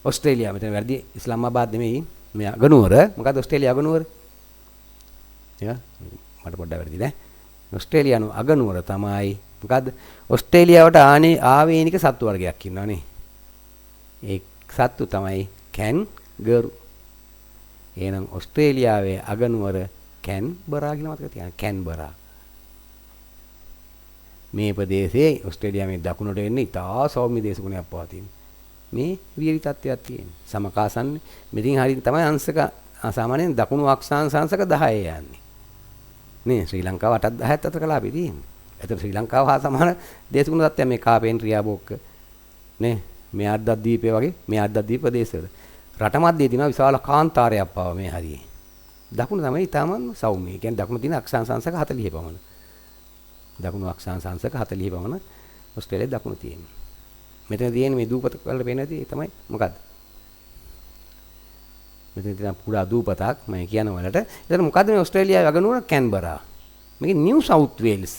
[SPEAKER 1] ඕස්ට්‍රේලියාව මෙතන වැඩි ඉස්ලාමාබාද් නෙමෙයි. මේ අගනුවර. මොකද ඕස්ට්‍රේලියාව අගනුවර? යා මට පොඩ්ඩක් වැරදි නෑ. ඕස්ට්‍රේලියානු අගනුවර තමයි මොකද්ද? ඕස්ට්‍රේලියාවට ආවේනික සත්තු වර්ගයක් ඉන්නවනේ. ඒ සත්තු තමයි කැන්ගරු. එහෙනම් ඕස්ට්‍රේලියාවේ අගනුවර කැන්බරා කියලා මතක තියාගන්න. කැන්බරා. මේ ප්‍රදේශයේ ඕස්ට්‍රේලියාවේ දකුණට එන්නේ ඉතා සෞම්‍ය දේශගුණයක් පවතින. මේ වියලි තත්ත්වයක් තියෙන. සමකාසන්න මෙතින් හරිය තමයි අංශක සාමාන්‍යයෙන් දකුණු අක්ෂාංශ අංශක 10 යන්නේ. නේ ශ්‍රී ලංකාව 8ක් 10ක් අතර කලාපේ තියෙන්නේ. ඒතර ශ්‍රී ලංකාව හා සමාන දේශගුණ තත්ත්වයක් මේ කාපේන් රියාබෝක්ක නේ මේ අද්දද්වීපය වගේ මේ අද්දද්වීප ප්‍රදේශවල රට මැදේ තියෙන විශාල කාන්තාරයක් පව මේ හරියේ. දකුණ තමයි ඊටමන් සෞම්‍ය. කියන්නේ දකුණ තියෙන අක්ෂාංශ අංශක 40 පමණ. දකුණු අක්ෂාංශ අංශක 40 පමණ ඕස්ට්‍රේලියාවේ දකුණ තියෙන්නේ. මෙතන තියෙන මේ දූපත වල පේන ඇති තමයි මොකද්ද? මෙතන තියෙන පුරා දූපතක් මම කියන වලට. එතන මොකද්ද මේ ඕස්ට්‍රේලියාවේ අගනුවර කැන්බරා. මේක නිව් සවුත් වේල්ස්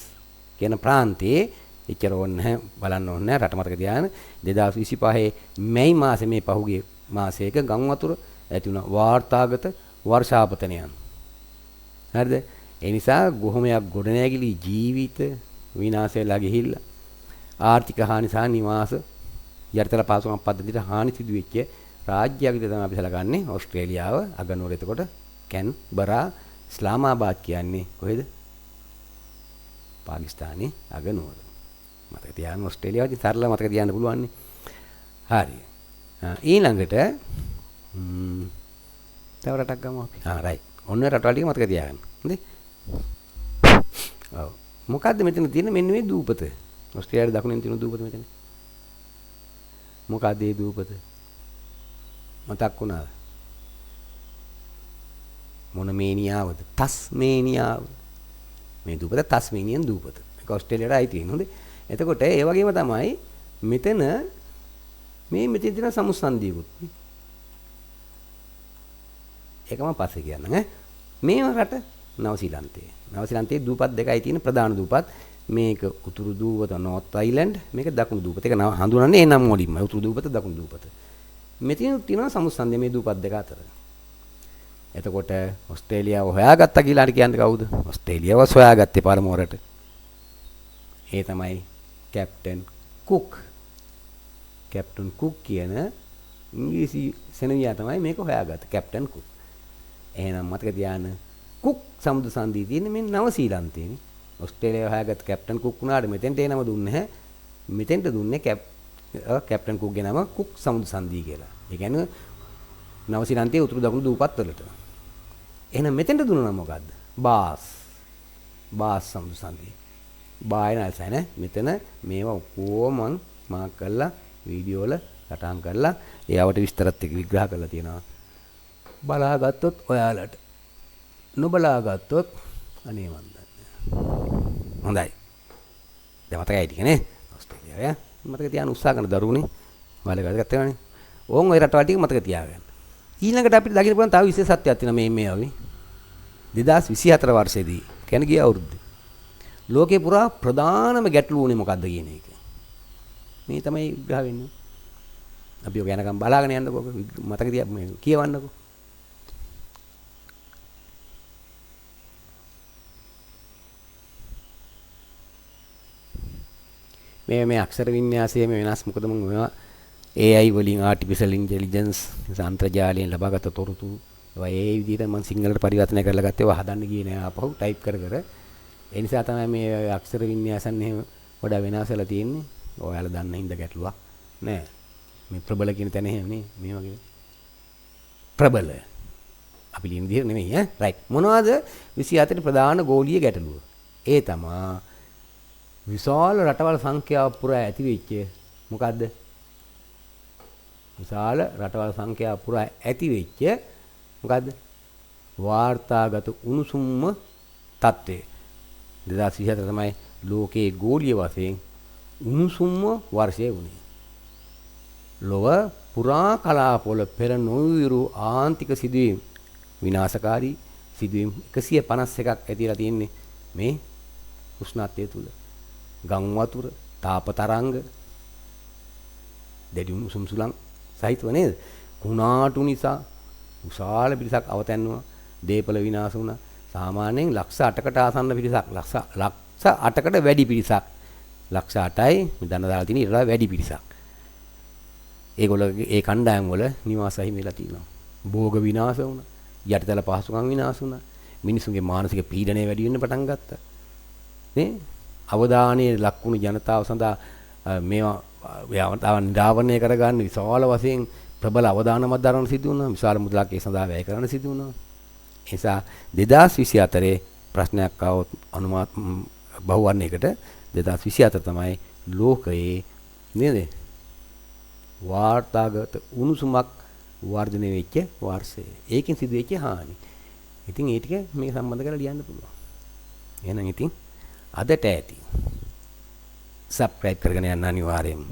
[SPEAKER 1] කියන ප්‍රාන්තයේ එච්චර ඕනේ බලන්න ඕනේ රට මතක තියාගන්න 2025 මැයි මාසේ මේ පහුගිය මාසයක ගම් වතුර ඇති වුණා වාර්තාගත වර්ෂාපතනයන්. හරිද? ඒ නිසා ගොහමයක් ගොඩනැගිලි ජීවිත විනාශ වෙලා ගිහිල්ලා ආර්ථික හානි සහ නිවාස යටිතල පාසුකම් පද්ධතියට හානි සිදු වෙච්ච රාජ්‍යයක් විදිහට තමයි අපි සලකන්නේ ඕස්ට්‍රේලියාව අගනුවර. එතකොට කැන්බරා ඉස්ලාමාබාද් කියන්නේ කොහෙද? පාකිස්තානයේ අගනුවර. මතක තියාගන්න ඕස්ට්‍රේලියාව ඉතින් සරල මතක තියාගන්න පුළුවන් නේ. හරි. ඊළඟට තව රටක් ගමු අපි. රයිට්. ඔන්න රටවල් ටික මතක තියාගන්න. හොඳේ. ඔව්. මොකද්ද මෙතන තියෙන මෙන්න මේ දූපත? ඕස්ට්‍රේලියාවේ දකුණෙන් තියෙන දූපත මෙතන. මොකද්ද මේ දූපත? මතක් වුණාද? මොන මේනියාවද? තස්මේනියාව. මේ දූපත තස්මේනියන් දූපත. ඒක ඕස්ට්‍රේලියාවට අයිති වෙන හොඳේ. එතකොට ඒ වගේම තමයි මෙතන මෙතන තියෙන සමුස්සන්දියකුත්. ඒක මම පස්සේ කියන්නම් ඈ. මේ රට නවසීලන්තේ. නවසීලන්තේ දූපත් දෙකයි තියෙන ප්‍රධාන දූපත්. මේක උතුරු දූපත නෝර්ත් අයිලන්ඩ්, මේක දකුණු දූපත. ඒක හඳුනන්නේ ඒ නම වලින්ම. උතුරු දූපත දකුණු දූපත. මෙතන තියෙනවා සමුස්සන්දිය මේ දූපත් දෙක අතර. එතකොට ඕස්ට්‍රේලියාව හොයාගත්තා කියලා හරි කියන්නේ කවුද? ඕස්ට්‍රේලියාව හොයාගත්තේ පරමෝරට. ඒ තමයි කැප්ටන් කුක්. කැප්ටන් කුක් කියන ඉංග්‍රීසි සෙනවියා තමයි මේක හොයාගත්තේ. Captain cook. එහෙනම් මතක තියාගන්න කුක් සමුද්‍ර සංධිය තියෙන්නේ මේ නවසීලන්තේනේ. ඕස්ට්‍රේලියාව හොයාගත්ත කැප්ටන් කුක් වුණාට මෙතෙන්ට ඒ නම දුන්නේ නැහැ. මෙතෙන්ට දුන්නේ කැප්ටන් කුක්ගේ නම කුක් සමුද්‍ර සංධිය කියලා. ඒ කියන්නේ නවසීලන්තයේ උතුරු දකුණු දූපත් වලට. එහෙනම් මෙතෙන්ට දුන්න නම මොකද්ද? බාස් සමුද්‍ර සංධිය. බායනල්සයි නේ. මෙතන මේවා කොහොම මාක් කරලා වීඩියෝ වල සටහන් කරලා ඒවට විස්තරත් එක්ක විග්‍රහ කරලා තියෙනවා. බලාගත්තොත් ඔයාලට. නොබලාගත්තොත් අනේ මන් දන්නේ. හොඳයි. දැන් මතකයි ටික නේ. ඕස්ට්‍රේලියාව මතක තියාගන්න උත්සාහ කරන දරුවනේ. ඔයාලා ගත්තේවනේ. ඕන් ඔය රටවල් ටික මතක තියාගන්න. ඊළඟට අපිට දකින්න පුළුවන් තව විශේෂ සත්‍යයක් තියෙනවා මේ වගේ. 2024 වර්ෂයේදී කියන්නේ ගිය අවුරුද්දේ. ලෝකේ පුරා ප්‍රධානම ගැටලුව උනේ මොකද්ද කියන එක. මේ තමයි විග්‍රහ වෙන්නේ. අපි ඔය යනකම් බලාගෙන යන්නකෝ මතක තියා මේ කියවන්නකෝ. මේ අක්ෂර වින්‍යාසයේ මේ වෙනස් මොකද මම මේවා AI වලින් artificial intelligence අන්තර්ජාලයෙන් ලබාගත් තොරතුරු ඒවා ඒ විදිහට මම සිංහලට පරිවර්තනය කරලා ගත්තේ ඒවා හදන්න ගියේ නෑ ආපහු ටයිප් කර ඒ නිසා තමයි මේ අක්ෂර වින්‍යාසන් එහෙම වඩා වෙනස් වෙලා තියෙන්නේ. ඔයාලා දන්න හින්දා ගැටලුවක් නෑ. මේ ප්‍රබල කියන තැන එහෙම නේ මේ වගේ ප්‍රබල අපි ලියන විදිහ නෙමෙයි ඈ රයිට්. මොනවද 24 ප්‍රධාන ගෝලීය ගැටලුව? ඒ තමා විශාල රටවල් සංඛ්‍යාව පුරා ඇති වෙච්ච මොකද්ද? විශාල රටවල් සංඛ්‍යාව පුරා ඇති වෙච්ච මොකද්ද? වාර්තාගත උණුසුම්ම තත්ත්වය. 2024 තමයි ලෝකයේ ගෝලීය වශයෙන් උණුසුම්ම වර්ෂය වුණේ. ලොව පුරා කලාපවල පෙර නොවිරු ආන්තික සිදුවීම් විනාශකාරී සිදුවීම් 151ක් ඇතිලා තියෙන්නේ මේ උෂ්ණත්වය තුල. ගම් වතුර, තාප තරංග, දැඩි උණුසුම් සුළං සහිතව නේද? කුණාටු නිසා විශාල පිරිසක් අවතැන් වුණා. දීපල විනාශ වුණා. සාමාන්‍යයෙන් ලක්ෂ 8කට ආසන්න පිරිසක්, ලක්ෂ 8කට වැඩි පිරිසක්. ලක්ෂ 8යි මේ දන්න දාලා තියෙන ඊට වඩා වැඩි පිරිසක්. ඒගොල්ලෝගේ ඒ කණ්ඩායම් වල නිවාස හිමිලා තියෙනවා. භෝග විනාශ වුණා. යටිතල පහසුකම් විනාශ වුණා. මිනිසුන්ගේ මානසික පීඩනය වැඩි වෙන්න පටන් ගත්තා. නේ? අවධානයේ ලක්ුණු ජනතාව සඳහා මේවා නිරාවරණය කරගන්න විශාල වශයෙන් ප්‍රබල අවධානමක් දරන සිදු වුණා. විශාල මුදලක් ඒ සඳහා වැය කරන්න සිදු වුණා. ඒ නිසා 2024 ප්‍රශ්නයක් આવොත් අනුමාන බහුවර්ණයකට 2024 තමයි ලෝකයේ නේද? වාර්තාගත උණුසුමක් වර්ධනය වෙච්ච වර්ෂය. ඒකෙන් සිදුවෙච්ච හානි. ඉතින් ඒ ටික මේක සම්බන්ධ කරලා ලියන්න පුළුවන්. එහෙනම් ඉතින් අදට ඇති. සබ්ස්ක්‍රයිබ් කරගෙන යන්න අනිවාර්යයෙන්ම.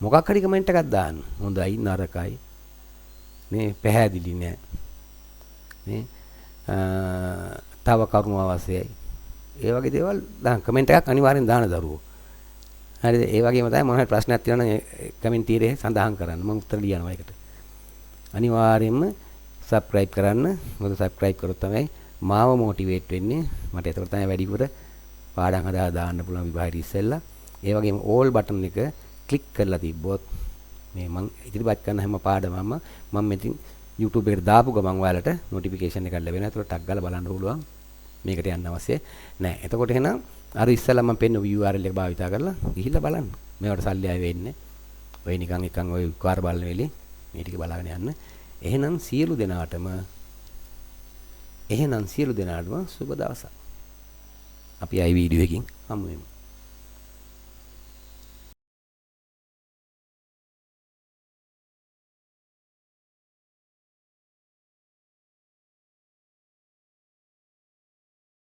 [SPEAKER 1] මොකක් හරි කමෙන්ට් එකක් දාන්න. හොඳයි නරකයි. මේ පැහැදිලි නෑ. මේ තව කරුණු අවශ්‍යයි. ඒ වගේ දේවල් දාන්න කමෙන්ට් එකක් අනිවාර්යෙන් දාන්න දරුවෝ. හරිද? ඒ වගේම තමයි මොන හරි ප්‍රශ්නයක් තියෙනවා නම් කමෙන්ට් තීරේ සඳහන් කරන්න. මම උත්තර ලියනවා ඒකට. අනිවාර්යයෙන්ම සබ්ස්ක්‍රයිබ් කරන්න. මොකද සබ්ස්ක්‍රයිබ් කරොත් තමයි මාව මොටිවේට් වෙන්නේ. මට ඒක තමයි වැඩිපුර පාඩම් හදා දාන්න පුළුවන් විභාගය ඉස්සෙල්ලා. ඒ වගේම ඕල් බටන් එක ක්ලික් කරලා තිබ්බොත් මේ මම ඉදිරිපත් කරන හැම පාඩමක්ම මම මෙතින් YouTube එකට දාපු ගමන් ඔයාලට notification එකක් ලැබෙනවා. ඒකට ටක් ගාලා බලන්න පුළුවන්. මේකට යන්න අවශ්‍ය නැහැ. එතකොට එහෙනම් අර ඉස්සෙල්ලා මම පෙන්න URL එක භාවිතා කරලා ගිහිල්ලා බලන්න. මේවට සල්ලි ආයෙ වෙන්නේ. ඔය නිකන් එකන් ඔය කාර් බලන වෙලේ මේ ටික බලාගෙන යන්න. එහෙනම් සියලු දෙනාටම සුබ දවසක්. අපි ආයි වීඩියෝ එකකින් හමු වෙමු.